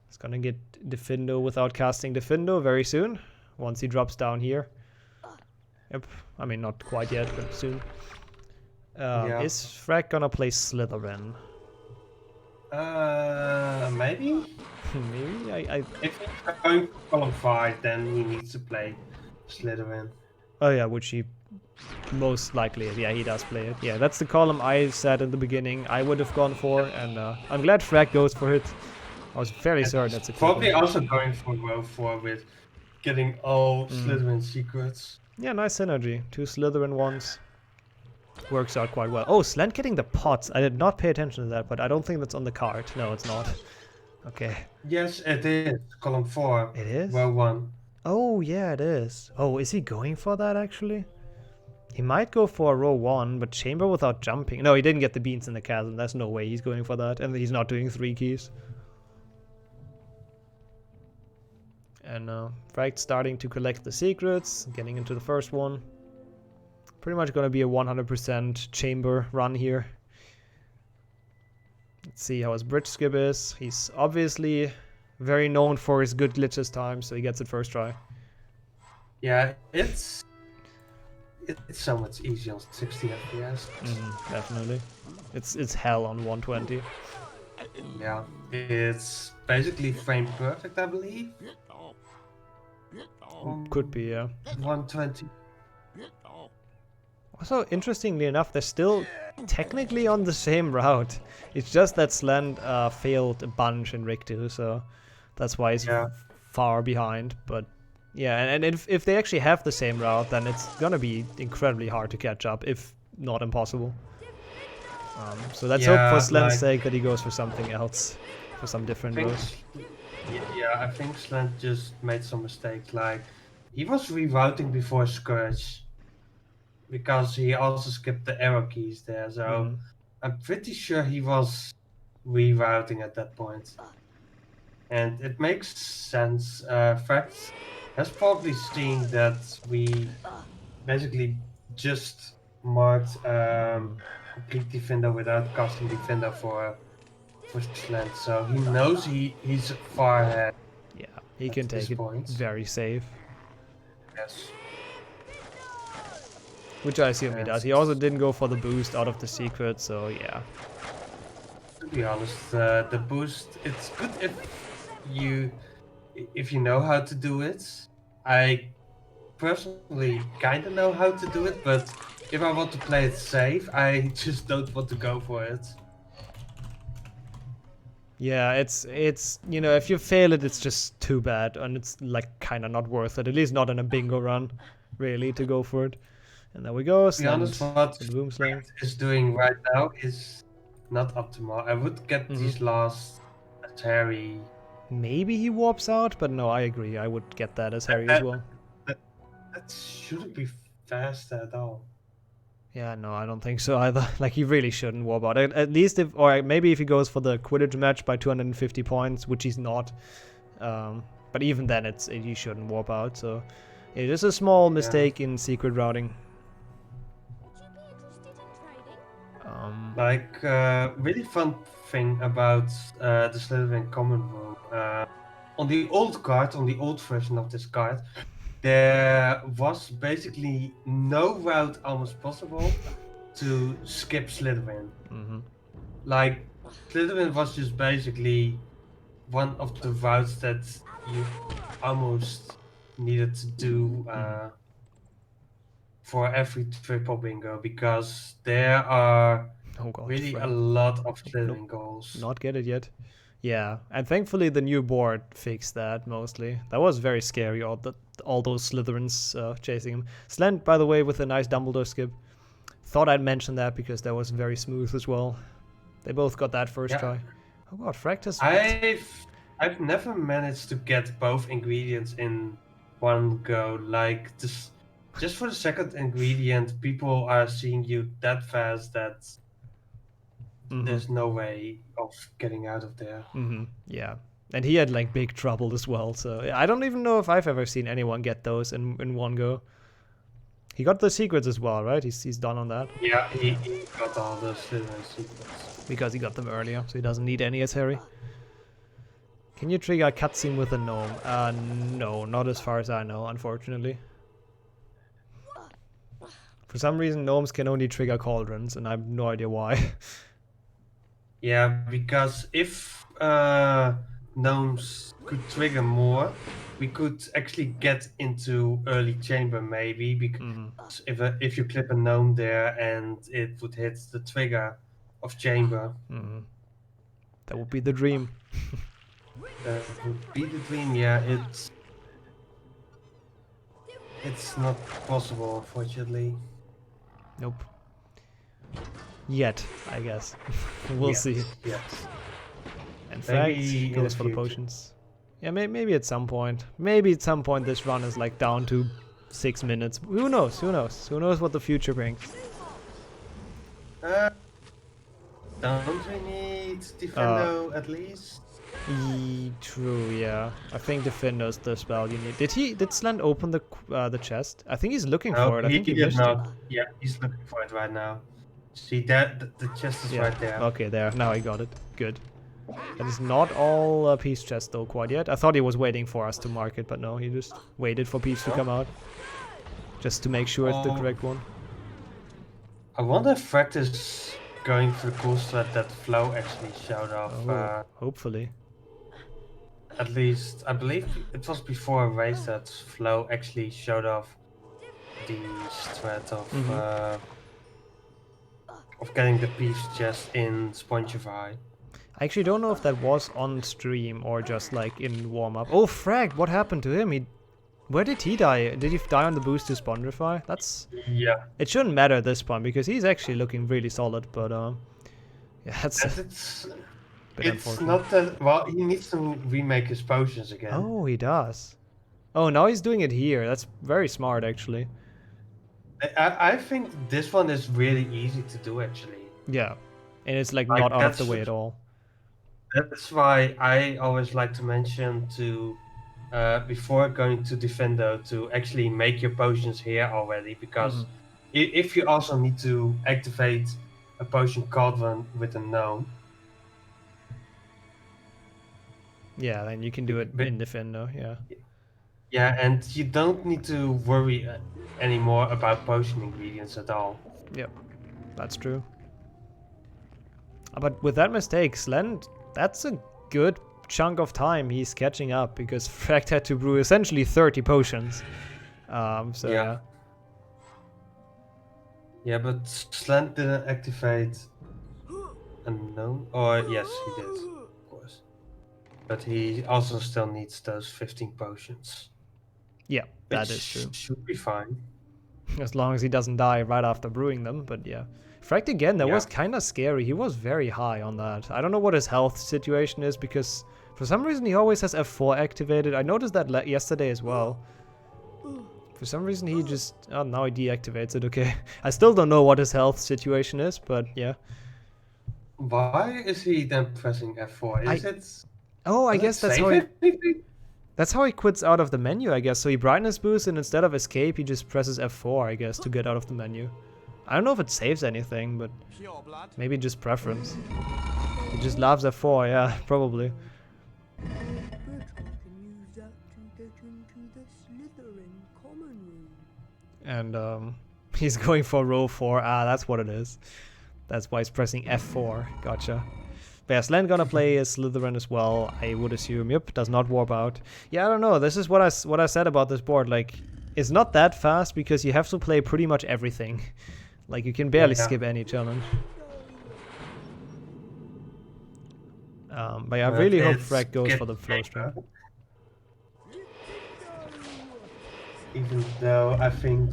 He's gonna get Defindo without casting Defindo very soon, once he drops down here. Yep, I mean, not quite yet, but soon. Is Fract gonna play Slytherin? Maybe? Maybe? If he's going to qualify, then he needs to play Slytherin. Oh yeah, which he most likely... Yeah, he does play it. Yeah, that's the column I said in the beginning I would have gone for, and I'm glad Fract goes for it. I was fairly certain that's a Probably also going for row 4 with getting all Slytherin secrets. Yeah, nice synergy. 2 Slytherin ones. Works out quite well. Oh, Slend getting the pots. I did not pay attention to that, but I don't think that's on the card. No, it's not. Okay. Yes, it is. Column 4. It is? Row 1. Oh, yeah, it is. Oh, is he going for that, actually? He might go for row 1, but chamber without jumping. No, he didn't get the beans in the chasm. There's no way he's going for that. And he's not doing 3 keys. And Fract starting to collect the secrets, getting into the first one. Pretty much gonna be a 100% chamber run here. Let's see how his bridge skip is. He's obviously very known for his good glitches time, so he gets it first try. Yeah, it's so much easier on 60 FPS. Definitely. It's hell on 120. Yeah, it's basically frame perfect, I believe. Could be, yeah. 120. Also, interestingly enough, they're still technically on the same route. It's just that Slend failed a bunch in Rig 2, so that's why he's far behind. But yeah, and if they actually have the same route, then it's gonna be incredibly hard to catch up, if not impossible. So let's hope for Slend's sake that he goes for something else, for some different route. Yeah, I think Slend just made some mistakes. Like, he was rerouting before Scourge, because he also skipped the arrow keys there, so I'm pretty sure he was rerouting at that point. And it makes sense. Fract has probably seen that we basically just marked complete defender without casting defender for Slend, so he knows he's far ahead. Yeah, he can take it very safe. Yes. Which I assume he does. He also didn't go for the boost out of the secret, so yeah. To be honest, the boost, it's good if you know how to do it. I personally kinda know how to do it, but if I want to play it safe, I just don't want to go for it. Yeah, it's you know, if you fail it, it's just too bad, and it's like kind of not worth it. At least not in a bingo run, really, to go for it. And there we go. To be honest, what Boomslang is doing right now is not optimal. I would get these last as Harry. Maybe he warps out, but no, I agree. I would get that as Harry as well. That shouldn't be fast at all. Yeah, no, I don't think so either. Like, he really shouldn't warp out. At least if, or maybe if he goes for the Quidditch match by 250 points, which he's not. But even then, he shouldn't warp out. So it is a small mistake in secret routing. Like, really fun thing about the Slytherin common room. On the old card, on the old version of this card, there was basically no route almost possible to skip Slytherin. Like, Slytherin was just basically one of the routes that you almost needed to do for every triple bingo, because there are really a lot of Slytherin goals. Not get it yet. Yeah, and thankfully the new board fixed that mostly. That was very scary, all those Slytherins chasing him. Slend, by the way, with a nice Dumbledore skip. Thought I'd mention that because that was very smooth as well. They both got that first try. Oh god, Fract has... I've never managed to get both ingredients in one go. Like, just for the second ingredient, people are seeing you that fast that there's no way of getting out of there. Yeah, and he had like big trouble as well, so I don't even know if I've ever seen anyone get those in one go. He got the secrets as well, right? He's done on that. Yeah, he got all the secrets. Because he got them earlier, so he doesn't need any as Harry. Can you trigger a cutscene with a gnome? No, not as far as I know, unfortunately. For some reason, gnomes can only trigger cauldrons, and I have no idea why. Yeah, because if gnomes could trigger more, we could actually get into early chamber maybe, because if you clip a gnome there and it would hit the trigger of chamber. That would be the dream. That would be the dream, yeah. It's not possible, unfortunately. Nope. Yet, I guess. We'll see. Yes. And Fract goes for the potions. Yeah, maybe at some point. Maybe at some point this run is like down to 6 minutes. Who knows? Who knows? Who knows what the future brings? Don't we need Defendo at least? True, yeah. I think Defender's the spell you need. Did Slend open the chest? I think he's looking No, for it. I think he did missed not. Yeah, he's looking for it right now. See that the chest it. is Yeah. right there. Okay, there. Now I got it. Good. That is not all Peace chest though quite yet. I thought he was waiting for us to mark it, but no, he just waited for Peace to come out. Just to make sure it's the Oh. correct one. I wonder if Fract is going for the cool strat that Flo actually showed off. Oh, hopefully. At least, I believe it was before a race that Flo actually showed off the strat of getting the Peace chest in Spongify. I actually don't know if that was on stream or just like in warm-up. Oh, Fract, what happened to him? Where did he die? Did he die on the boost to Spongify? That's... Yeah. It shouldn't matter at this point because he's actually looking really solid, but yeah, that's It's not that... Well, he needs to remake his potions again. Oh, he does. Oh, now he's doing it here. That's very smart, actually. I think this one is really easy to do, actually. Yeah, and it's like not out of the way at all. That's why I always like to mention to, before going to Defendo, to actually make your potions here already, because if you also need to activate a potion cauldron with a gnome. Yeah, then you can do it in Defendo, yeah. Yeah, and you don't need to worry anymore about potion ingredients at all. Yep, that's true. But with that mistake, Slend, that's a good chunk of time he's catching up, because Fract had to brew essentially 30 potions. So yeah. Yeah, but Slend didn't activate a gnome. Or yes, he did, of course. But he also still needs those 15 potions. Yeah, that is true. Should be fine. As long as he doesn't die right after brewing them, but yeah. Fract again, that was kind of scary. He was very high on that. I don't know what his health situation is, because for some reason he always has F4 activated. I noticed that yesterday as well. For some reason he just... Oh, now he deactivates it, okay. I still don't know what his health situation is, but yeah. Why is he then pressing F4? Is it... Oh, I guess that's how he... That's how he quits out of the menu, I guess. So he brightness boosts, and instead of escape, he just presses F4, I guess, to get out of the menu. I don't know if it saves anything, but maybe just preference. He just loves F4, yeah, probably. And he's going for row 4. Ah, that's what it is. That's why he's pressing F4. Gotcha. But yeah, Slend gonna play as Slytherin as well, I would assume. Yep, does not warp out. Yeah, I don't know. This is what I said about this board. Like, it's not that fast because you have to play pretty much everything. Like, you can barely skip any challenge. But yeah, I really hope Fract goes for the flow strat. Even though I think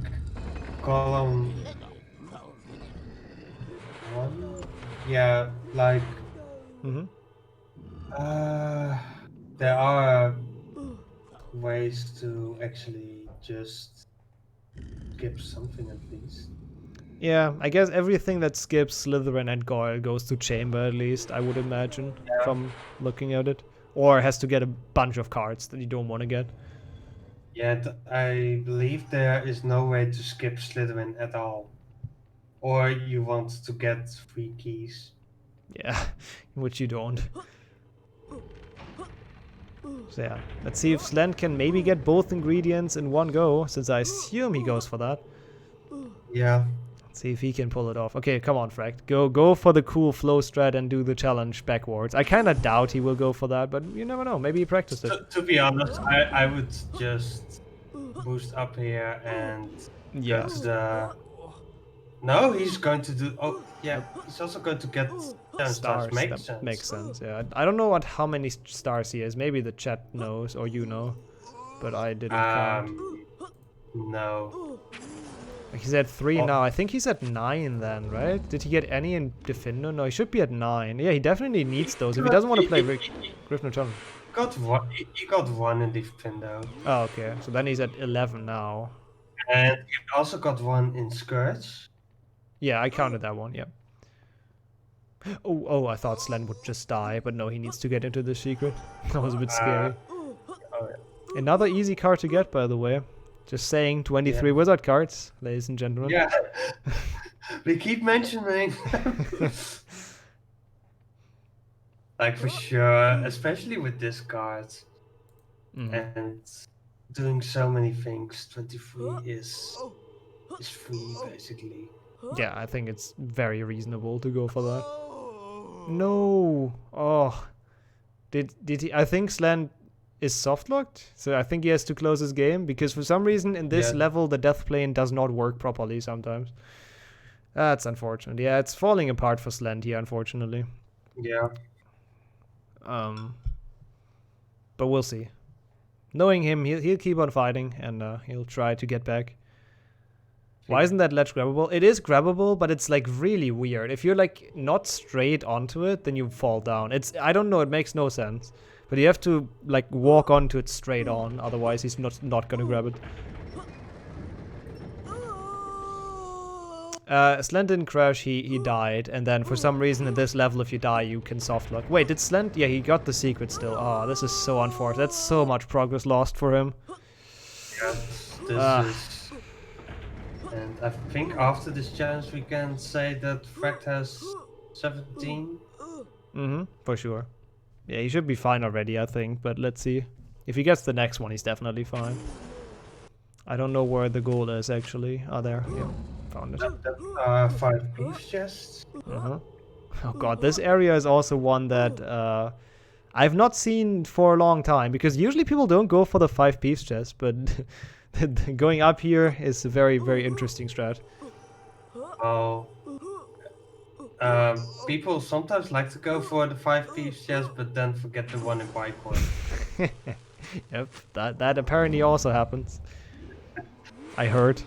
column 1, yeah, like there are ways to actually just skip something at least. Yeah, I guess everything that skips Slytherin and Goyle goes to Chamber at least, I would imagine, from looking at it. Or has to get a bunch of cards that you don't want to get. Yeah, I believe there is no way to skip Slytherin at all. Or you want to get 3 keys. Yeah, which you don't. So yeah, let's see if Slend can maybe get both ingredients in one go, since I assume he goes for that. Yeah. Let's see if he can pull it off. Okay, come on, Fract. Go for the cool flow strat and do the challenge backwards. I kind of doubt he will go for that, but you never know. Maybe he practiced it. To be honest, I would just boost up here and get the... No, he's going to do... Oh, yeah, he's also going to get 10 stars. Makes sense. Makes sense, yeah. I don't know how many stars he has. Maybe the chat knows, or you know. But I didn't count. No. He's at 3 now. I think he's at 9 then, right? Did he get any in Defender? No, he should be at 9. Yeah, he definitely needs those if he doesn't want to play Griffin Challenge. He got 1 in Defender. Oh, okay. So then he's at 11 now. And he also got 1 in Scourge. Yeah, I counted that one, yeah. Oh, I thought Slend would just die, but no, he needs to get into the secret. That was a bit scary. Oh, yeah. Another easy card to get, by the way. Just saying, 23 wizard cards, ladies and gentlemen. Yeah. We keep mentioning. Like for sure, especially with this card. And doing so many things, 23 is free basically. Yeah, I think it's very reasonable to go for that. No. Oh. Did he? I think Slend is soft locked, so I think he has to close his game because for some reason in this level the death plane does not work properly sometimes. That's unfortunate. Yeah, it's falling apart for Slend here, unfortunately. Yeah. But we'll see. Knowing him, he'll keep on fighting and he'll try to get back. Why isn't that ledge grabbable? It is grabbable, but it's like really weird. If you're like not straight onto it, then you fall down. I don't know, it makes no sense. But you have to like walk onto it straight on, otherwise he's not gonna grab it. Slend didn't crash, he died, and then for some reason at this level if you die you can soft lock. Wait, did Slend? Yeah, he got the secret still. Oh, this is so unfortunate. That's so much progress lost for him. Yes, this is... And I think after this challenge we can say that Fract has 17. For sure. Yeah, he should be fine already, I think, but let's see. If he gets the next one, he's definitely fine. I don't know where the goal is actually. Oh, there. Yeah. Found it. 5 piece chests. Oh god, this area is also one that I've not seen for a long time, because usually people don't go for the 5 piece chest, but going up here is a very, very interesting strat. Oh. People sometimes like to go for the 5 piece chest, but then forget the one in Bitcoin. Yep, that apparently also happens. I heard.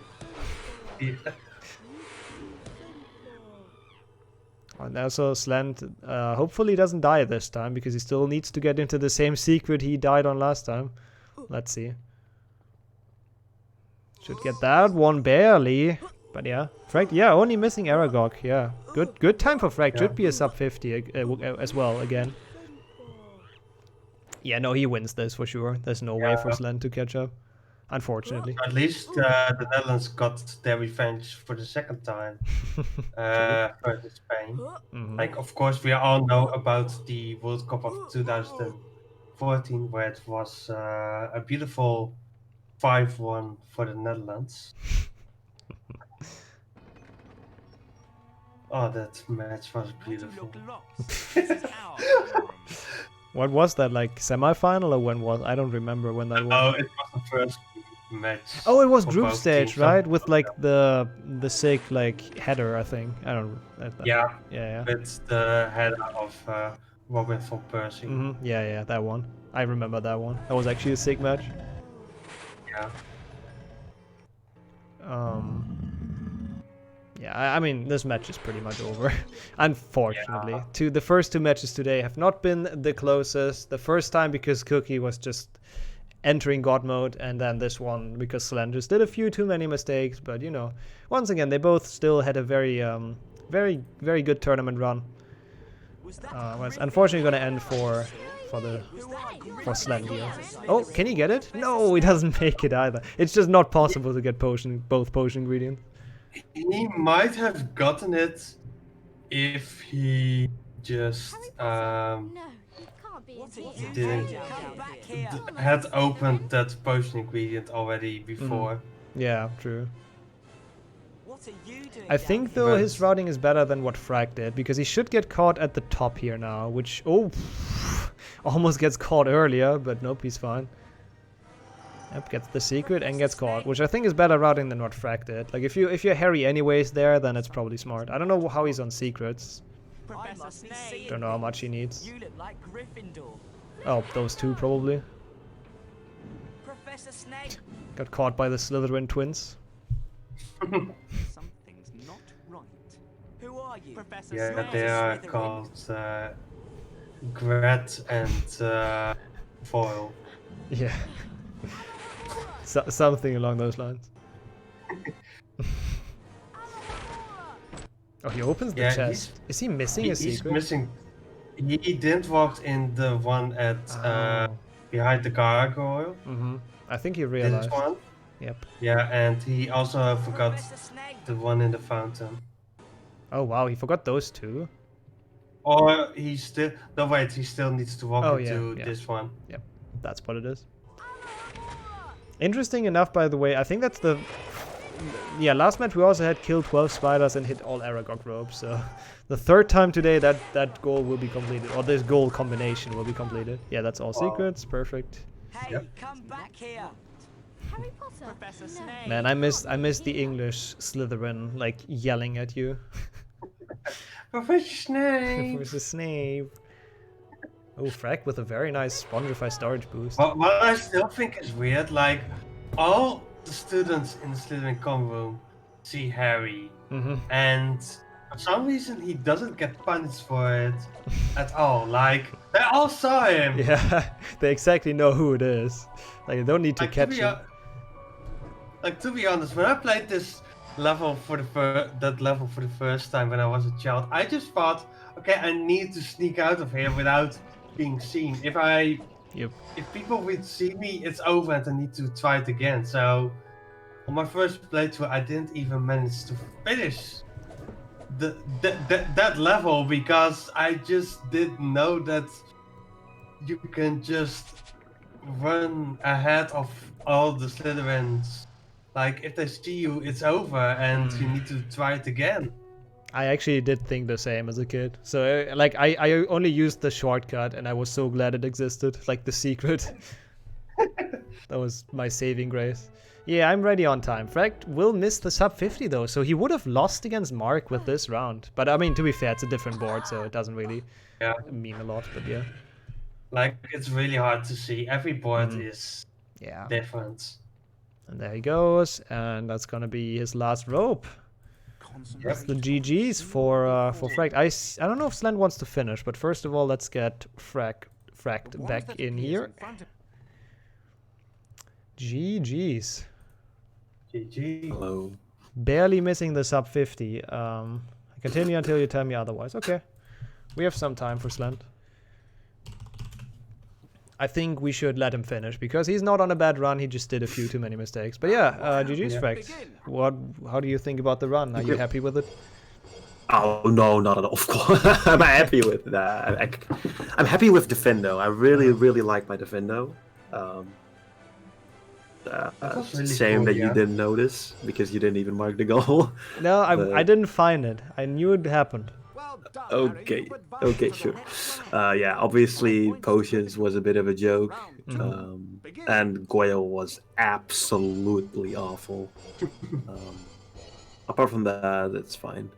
Yeah. And also Slend hopefully doesn't die this time, because he still needs to get into the same secret he died on last time. Let's see. Should get that one barely. But yeah. Fract, yeah, only missing Aragog. Yeah. Good time for Fract. Should be a sub 50 as well again. Yeah, no, he wins this for sure. There's no way for Slend to catch up. Unfortunately. At least the Netherlands got their revenge for the second time versus Spain. Like, of course, we all know about the World Cup of 2014, where it was a beautiful 5-1 for the Netherlands. Oh, that match was beautiful. What was that, like semi-final, or when was? I don't remember when that was. Oh, it was the first match. Oh, it was group stage, right? With like the sick like header, I think. I don't. Yeah. Yeah. It's the header of Robin van Persie. Yeah, that one. I remember that one. That was actually a sick match. Yeah. Yeah, I mean, this match is pretty much over, unfortunately. The first 2 matches today have not been the closest. The first time because Cookie was just entering God mode, and then this one because Slend just did a few too many mistakes. But, you know, once again, they both still had a very, very good tournament run. Was unfortunately going to end for Slend here. Oh, can he get it? No, he doesn't make it either. It's just not possible to get both potion ingredients. He might have gotten it if he just had opened that potion ingredient already before. Yeah, true. I think though his routing is better than what Fract did, because he should get caught at the top here now, which almost gets caught earlier, but nope, he's fine. Yep, gets the secret and gets caught, which I think is better routing than what Fract did. Like if you're Harry anyways there, then it's probably smart. I don't know how he's on secrets. Don't know how much he needs. Oh, those 2 probably. Got caught by the Slytherin twins. Something's not right. Who are you? Professor Yeah, they are called Gret and Foil. Yeah. Something along those lines. Oh, he opens the Yeah, chest. Is he missing a he's secret? missing. He didn't walk in the one at Oh. behind the gargoyle. Mm-hmm. I think he This realized. one. Yep. Yeah, and he also forgot Professor Snape. the one in the fountain. Oh wow, he forgot those two. Or he still. No, wait, he still needs to walk Oh, into yeah. this one. Yep. That's what it is. Interesting enough, by the way, I think that's the... Yeah, last match we also had killed 12 spiders and hit all Aragog ropes, so... The third time today that goal will be completed, or this goal combination will be completed. Yeah, that's all Wow. secrets, perfect. Hey, Yep. come back here. Harry Potter. Professor No. Snape. Man, I miss the English Slytherin, like, yelling at you. Professor Snape! Professor Snape. Oh, Fract with a very nice Spongify storage boost. What I still think is weird, like, all the students in the Slytherin common room see Harry, Mm-hmm. and for some reason he doesn't get punished for it at all. Like, they all saw him! Yeah, they exactly know who it is. Like, they don't need to Like, catch him. To be honest, when I played this level for the first time when I was a child, I just thought, okay, I need to sneak out of here without being seen. Yep. If people would see me, it's over and I need to try it again. So on my first playthrough, I didn't even manage to finish that level because I just didn't know that you can just run ahead of all the Slytherins. Like, if they see you, it's over and you need to try it again. I actually did think the same as a kid. So, like, I only used the shortcut and I was so glad it existed. Like, the secret. That was my saving grace. Yeah, I'm ready on time. Fract will miss the sub 50 though, so he would have lost against Mark with this round. But I mean, to be fair, it's a different board, so it doesn't really mean a lot, but yeah. Like, it's really hard to see. Every board is Yeah. different. And there he goes, and that's gonna be his last rope. That's the GG's for Fract. I don't know if Slend wants to finish, but first of all, let's get Fract back in here. GG's. GG. Hello. Barely missing the sub 50. Continue until you tell me otherwise. Okay. We have some time for Slend. I think we should let him finish because he's not on a bad run. He just did a few too many mistakes. But yeah, GG's Fract. How do you think about the run? Are you happy with it? Oh no, not at all. Of course, I'm happy with that. I'm happy with Defendo. I really like my Defendo. was really Shame cool, that yeah. you didn't notice because you didn't even mark the goal. No, I didn't find it. I knew it happened. Well done, Okay, Harry. You advanced okay, to the sure. next round. Yeah, obviously potions was a bit of a joke, Begin. and Goyle was absolutely awful. Apart from that, it's fine.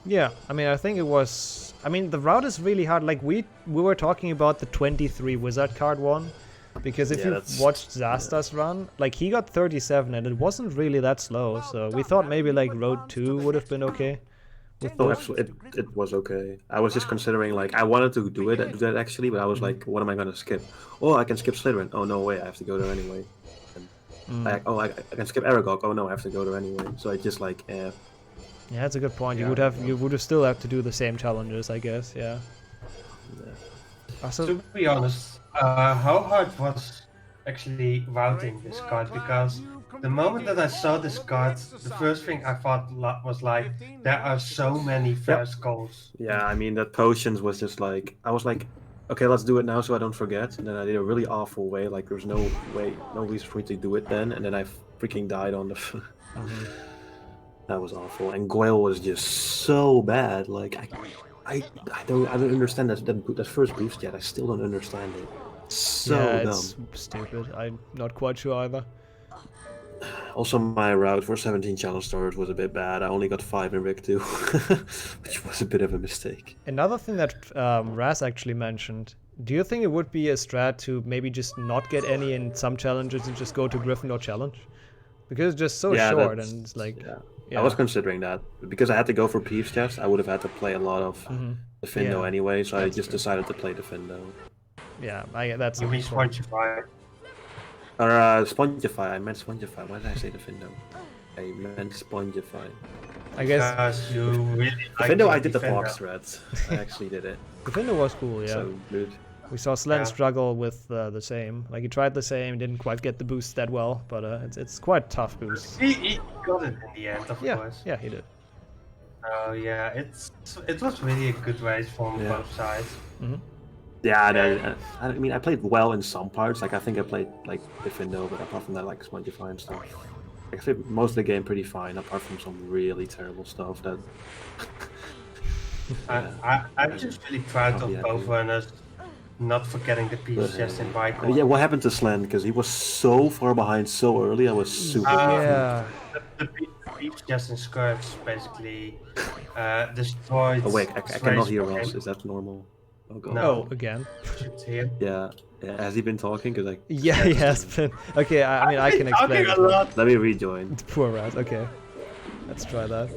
Yeah, I mean, I think it was... I mean, the route is really hard. Like, we were talking about the 23 wizard card one. Because if Yeah, you that's- watched Zasta's run, like, he got 37 and it wasn't really that slow. So we thought maybe, like, Road 2 would have been okay. With Oh, those. actually, it was okay. I was just considering, like, I wanted to do that actually, but I was like, what am I gonna skip? Oh, I can skip Slytherin. Oh no way, I have to go there anyway. And I can skip Aragog. Oh no, I have to go there anyway. So I just like, Yeah, that's a good point. You Yeah. would have still have to do the same challenges, I guess. Yeah. Also, To be honest, how hard was actually routing this card? Because the moment that I saw this card, the first thing I thought was like, there are so many fast goals. yeah. I mean, that potions was just like, I was like, okay, let's do it now so I don't forget. And then I did a really awful way. Like, there's no reason for me to do it then. And then I freaking died on the. That was awful. And Goyle was just so bad. Like, I don't understand that first boost yet. I still don't understand it. So yeah, dumb. it's stupid. I'm not quite sure either. Also, my route for 17 challenge stars was a bit bad. I only got 5 in Rig 2, which was a bit of a mistake. Another thing that Raz actually mentioned, do you think it would be a strat to maybe just not get any in some challenges and just go to Gryffindor challenge? Because it's just so short that's- and it's like... Yeah. I was considering that. But because I had to go for Peeves Chest, I would have had to play a lot of Defendo Yeah, anyway, so I that's just true. decided to play Defendo. Yeah, that's... You mean Spongify? Or Spongify, I meant Spongify. Why did I say Defendo? I meant Spongify. I guess Because you really like Defendo, your I did the defender. box threads. I actually did it. Defender was cool, yeah. So good. We saw Slend Yeah. struggle with the same. Like he tried the same, didn't quite get the boost that well, but it's quite tough boost. He got it in the end, of Yeah, course. yeah, he did. Oh yeah, it was really a good race from Yeah. both sides. Yeah, I mean, I played well in some parts. Like, I think I played, like, Defendo, but apart from that, like, Smudgify and stuff. Like, I played most of the game pretty fine, apart from some really terrible stuff that... I'm just really proud I'll of be happy. both runners not forgetting the piece just in bike one. Yeah, what happened to Slend? Because he was so far behind so early, I was super Yeah. The piece just in skirts basically destroyed. Oh, wait, I his cannot race hear for Ross. him. Is that normal? Oh, God. No. Oh, again. Should hear. Yeah. Has he been talking? Because I... Yeah, he has been. Okay, I mean, I can explain. Talking a lot. Let me rejoin. Poor Rat. Okay, let's try that.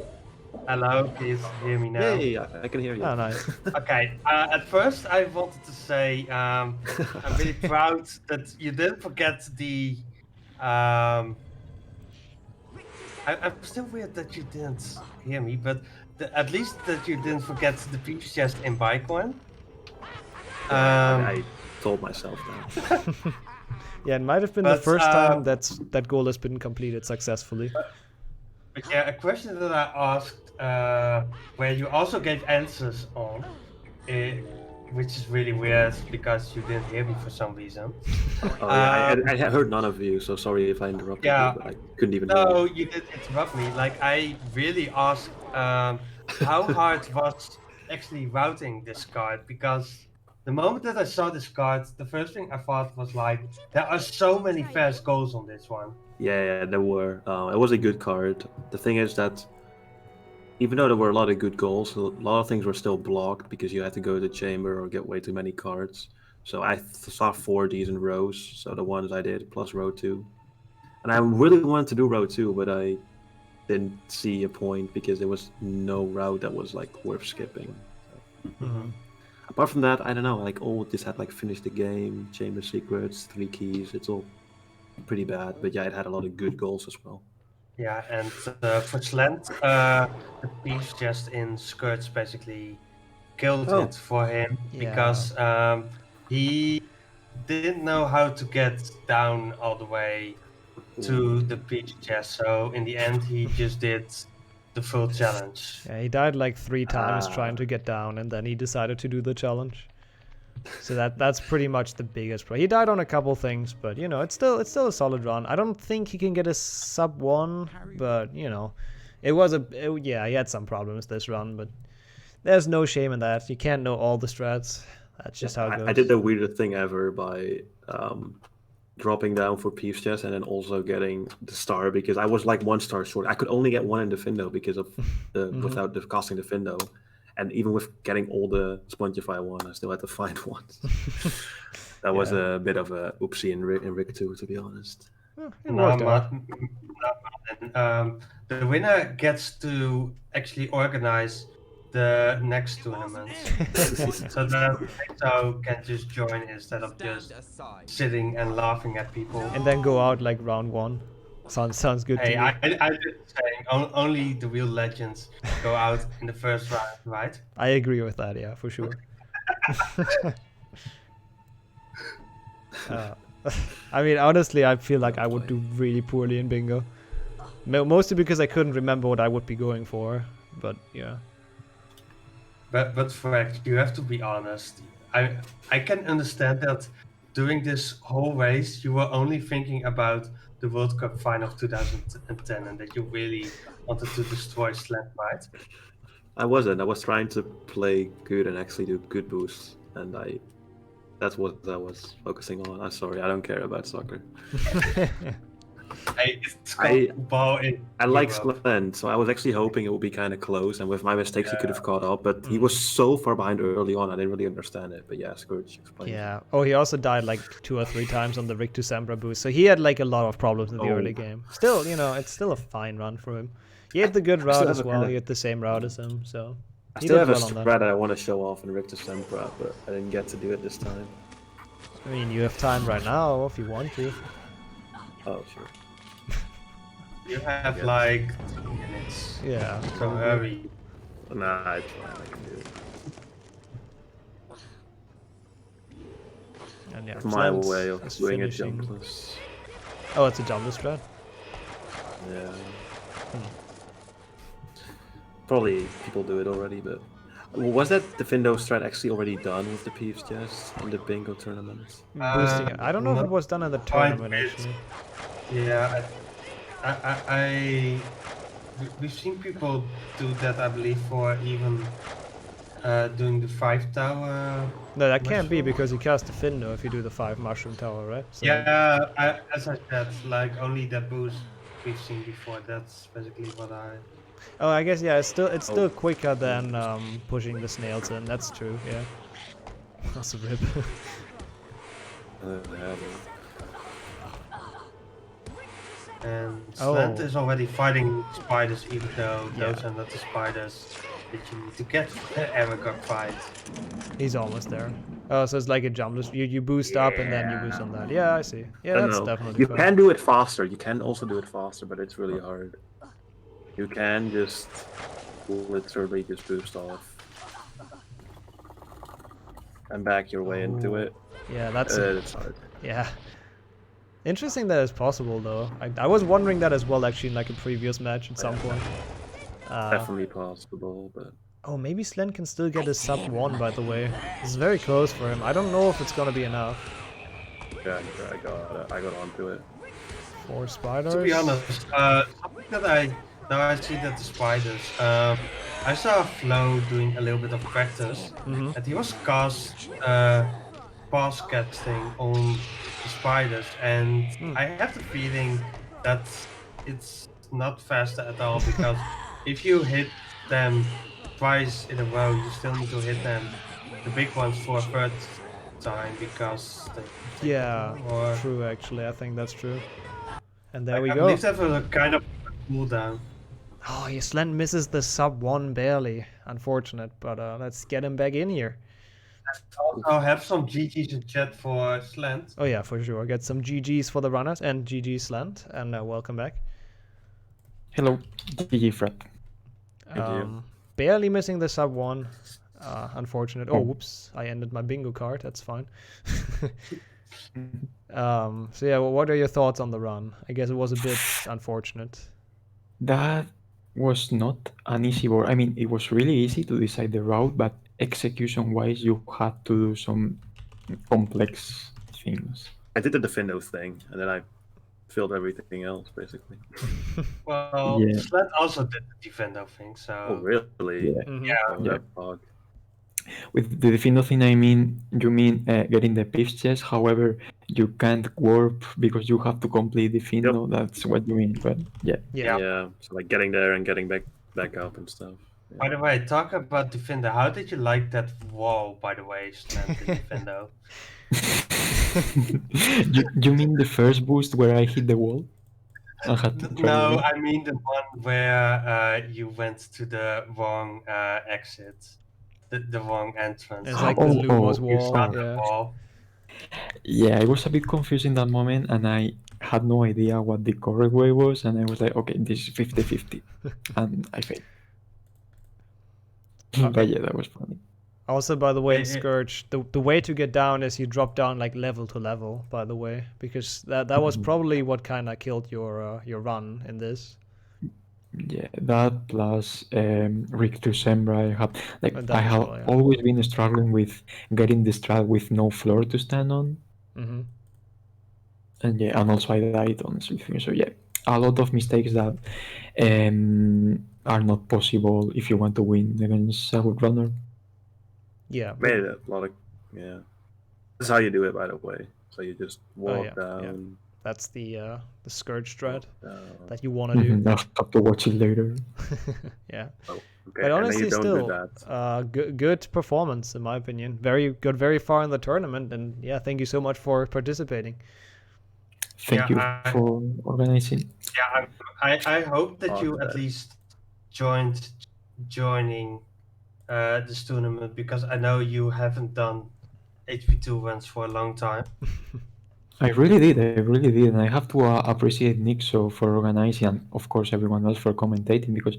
Hello, please hear me now. Hey, I can hear you. Oh, nice. Okay, at first I wanted to say I'm really proud that you didn't forget the. I'm still weird that you didn't hear me, but at least that you didn't forget the peach chest in bike one. I told myself that. Yeah, it might have been the But, first time that goal has been completed successfully. But yeah, a question that I asked, where you also gave answers on, which is really weird because you didn't hear me for some reason. Oh, yeah, I heard none of you, so sorry if I interrupted Yeah. you, but I couldn't even hear No, you. you did interrupt me. Like I really asked, how hard was actually routing this card? Because the moment that I saw this card, the first thing I thought was like, there are so many fast goals on this one. Yeah, there were. It was a good card. The thing is that even though there were a lot of good goals, a lot of things were still blocked because you had to go to the chamber or get way too many cards. So I saw 4 decent rows, so the ones I did, plus row 2. And I really wanted to do row 2, but I didn't see a point because there was no route that was like worth skipping. So. Apart from that, I don't know, like all this had like finish the game, chamber secrets, 3 keys, it's all pretty bad, but yeah, it had a lot of good goals as well. Yeah, and for Slend, the piece just in skirts basically killed Oh. it for him Yeah. because he didn't know how to get down all the way to the peach chest. So in the end, he just did the full challenge. Yeah, he died like 3 times trying to get down, and then he decided to do the challenge. So that's pretty much the biggest problem. He died on a couple things, but you know, it's still a solid run. I don't think he can get a sub 1, but you know, yeah, he had some problems this run, but there's no shame in that. You can't know all the strats. That's just how it goes. I did the weirdest thing ever by dropping down for Peeves Chest and then also getting the star because I was like 1 star short. I could only get 1 in Defendo because of the without the casting Defendo. And even with getting all the Spongify 1, I still had to find 1. That was a bit of a oopsie in Rick 2, to be honest. It worked out. The winner gets to actually organize the next tournament. So that Hector can just join instead of just sitting and laughing at people. And then go out like round 1. Sounds good Hey, to me. I did saying only the real legends go out in the first round, right? I agree with that, yeah, for sure. I mean, honestly, I feel like I would do really poorly in bingo. Mostly because I couldn't remember what I would be going for, but yeah. But Fract, you have to be honest. I can understand that during this whole race you were only thinking about the World Cup final of 2010 and that you really wanted to destroy Slend, right? I wasn't. I was trying to play good and actually do good boosts, and that's what I was focusing on. I'm sorry, I don't care about soccer. Hey, it's called ball in I like Europe. Slend, so I was actually hoping it would be kind of close, and with my mistakes he could have caught up, but he was so far behind early on, I didn't really understand it. But yeah, Scourge explained. Yeah. Oh, he also died like 2 or 3 times on the Rick to Sembra boost, so he had like a lot of problems in the early game. Still, you know, it's still a fine run for him. He had the good route as well. He had the same route as him, so I he still did have a well on that. strat that I want to show off in Rick to Sempra, but I didn't get to do it this time. I mean, you have time right now if you want to. Oh, sure. You have Yes. like 2 minutes. Yeah, So probably. hurry. Nah, it's fine. I can do it. And yeah, It's my Slend way of is doing it finishing. jumpless. Oh, it's a jumbless strat. Yeah. Probably people do it already, but was that Defendo strat actually already done with the Peeves chest in the bingo tournament? Boosting it. I don't know if it Not was done in the quite tournament yet. actually. Yeah, we've seen people do that, I believe, for even doing the 5 tower. No, that can't be mushroom. because you cast the Findo if you do the 5 mushroom tower, right? So, Yeah, as I said, like only that boost we've seen before. That's basically what I. oh, I guess yeah, it's still Oh. quicker than pushing the snails in. That's true. Yeah. That's a rip. Yeah, And Oh. Slend is already fighting spiders, even though those Yeah. are not the spiders that you need to get for the Aragog fight. He's almost there. Oh, so it's like a jumbless. You boost up and then you boost on that. Yeah, I see. Yeah, I don't that's know. definitely You fair. can do it faster. You can also do it faster, but it's really hard. You can just literally just boost off and back your way into it. Yeah, that's It's hard. yeah. Interesting that it's possible though. I was wondering that as well actually in like a previous match at some point. Definitely possible, but Oh, maybe Slend can still get his sub 1 by the way. This is very close for him. I don't know if it's gonna be enough. yeah, I got onto it. 4 spiders. To be honest, something that now I see that the spiders. I saw Flo doing a little bit of practice, and he was cast pass casting on the spiders, and I have the feeling that it's not fast at all because if you hit them twice in a row, you still need to hit them, the big ones, for a third time because they Yeah, or true actually. I think that's true. And there I we go. believe that was a kind of cooldown. Oh, yeah, Slend misses the sub 1 barely. Unfortunate, but let's get him back in here. Also have some GGs in chat for Slend. Oh yeah, for sure. Get some GGs for the runners and GG Slend, and welcome back. Hello, GG Fract. Barely missing the sub 1. Unfortunate. Oh, whoops. I ended my bingo card. That's fine. So yeah, well, what are your thoughts on the run? I guess it was a bit unfortunate. That was not an easy board. I mean, it was really easy to decide the route, but execution-wise, you had to do some complex things. I did the Defendo thing, and then I filled everything else basically. Well, Yeah. Slend also did the Defendo thing, so. Oh really? Yeah. Oh, Yeah. that bug. With the Defendo thing, I mean, you mean getting the Pips chest. However, you can't warp because you have to complete Defendo. That's what you mean. But yeah. Yeah. So like getting there and getting back up and stuff. Yeah. By the way, talk about Defendo. How did you like that wall, by the way, Slend in Defendo? you mean the first boost where I hit the wall? I had to try No, again? I mean the one where you went to the wrong exit, the wrong entrance. It's like the Lumos You wall. start the Yeah. wall. Yeah, I was a bit confused in that moment, and I had no idea what the correct way was, and I was like, okay, this is 50-50, and I failed. But yeah, that was funny. Also, by the way, in Eh, eh. Scourge, the way to get down is you drop down like level to level. By the way, because that was probably what kind of killed your run in this. Yeah, that plus Rick to Sembra, And that I as have well, yeah. always been struggling with getting the strat with no floor to stand on, and yeah, and also I died on something. So yeah, a lot of mistakes that are not possible if you want to win against a good runner. Yeah. Made it a lot of This is how you do it, by the way. So you just walk down. Yeah. That's the Scourge strat down. that you want to do. I'll have to watch it later. Yeah. Oh, okay. But And then honestly, you don't still, do that. good performance in my opinion. Very good, very far in the tournament, and yeah, thank you so much for participating. Thank you for organizing. Yeah, I hope that you Okay. at least joining this tournament because I know you haven't done HP2 runs for a long time. I really did. And I have to appreciate Nick so for organizing, and of course everyone else for commentating, because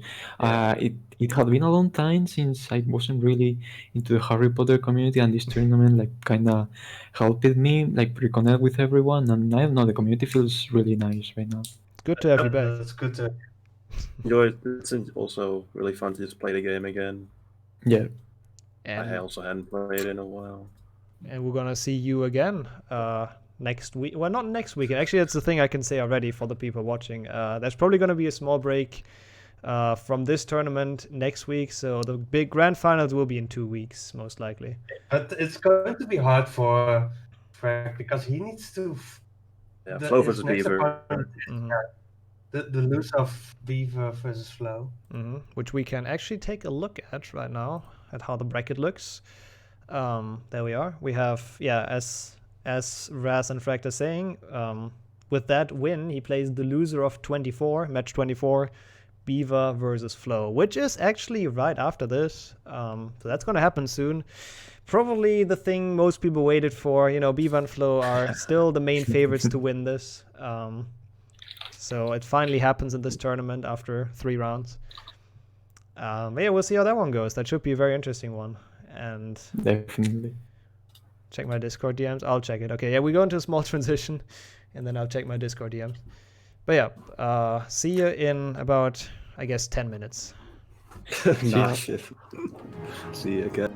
it had been a long time since I wasn't really into the Harry Potter community, and this tournament like kind of helped me like reconnect with everyone. And I don't know, the community feels really nice right now. It's good to have you back. That's good to. It's also really fun to just play the game again. Yeah. I And also hadn't played in a while. we're gonna see you again next week. Well, not next week. Actually, that's the thing I can say already for the people watching. There's probably gonna be a small break from this tournament next week. So the big grand finals will be in 2 weeks, most likely. But it's going to be hard for Fract because he needs to. Yeah, Flo versus his next Beaver. opponent is, Mhm. the loser of Beaver versus Flo. Which we can actually take a look at right now at how the bracket looks. There we are. We have, as Raz and Fract are saying, with that win, he plays the loser of 24, match 24, Beaver versus Flo, which is actually right after this. So that's going to happen soon. Probably the thing most people waited for. You know, Beaver and Flo are still the main favorites to win this. So it finally happens in this tournament after 3 rounds. But yeah, we'll see how that one goes. That should be a very interesting one. And Definitely. check my Discord DMs. I'll check it. Okay, yeah, we go into a small transition, and then I'll check my Discord DMs. But yeah, see you in about, I guess, 10 minutes. Nah, shit. See you again.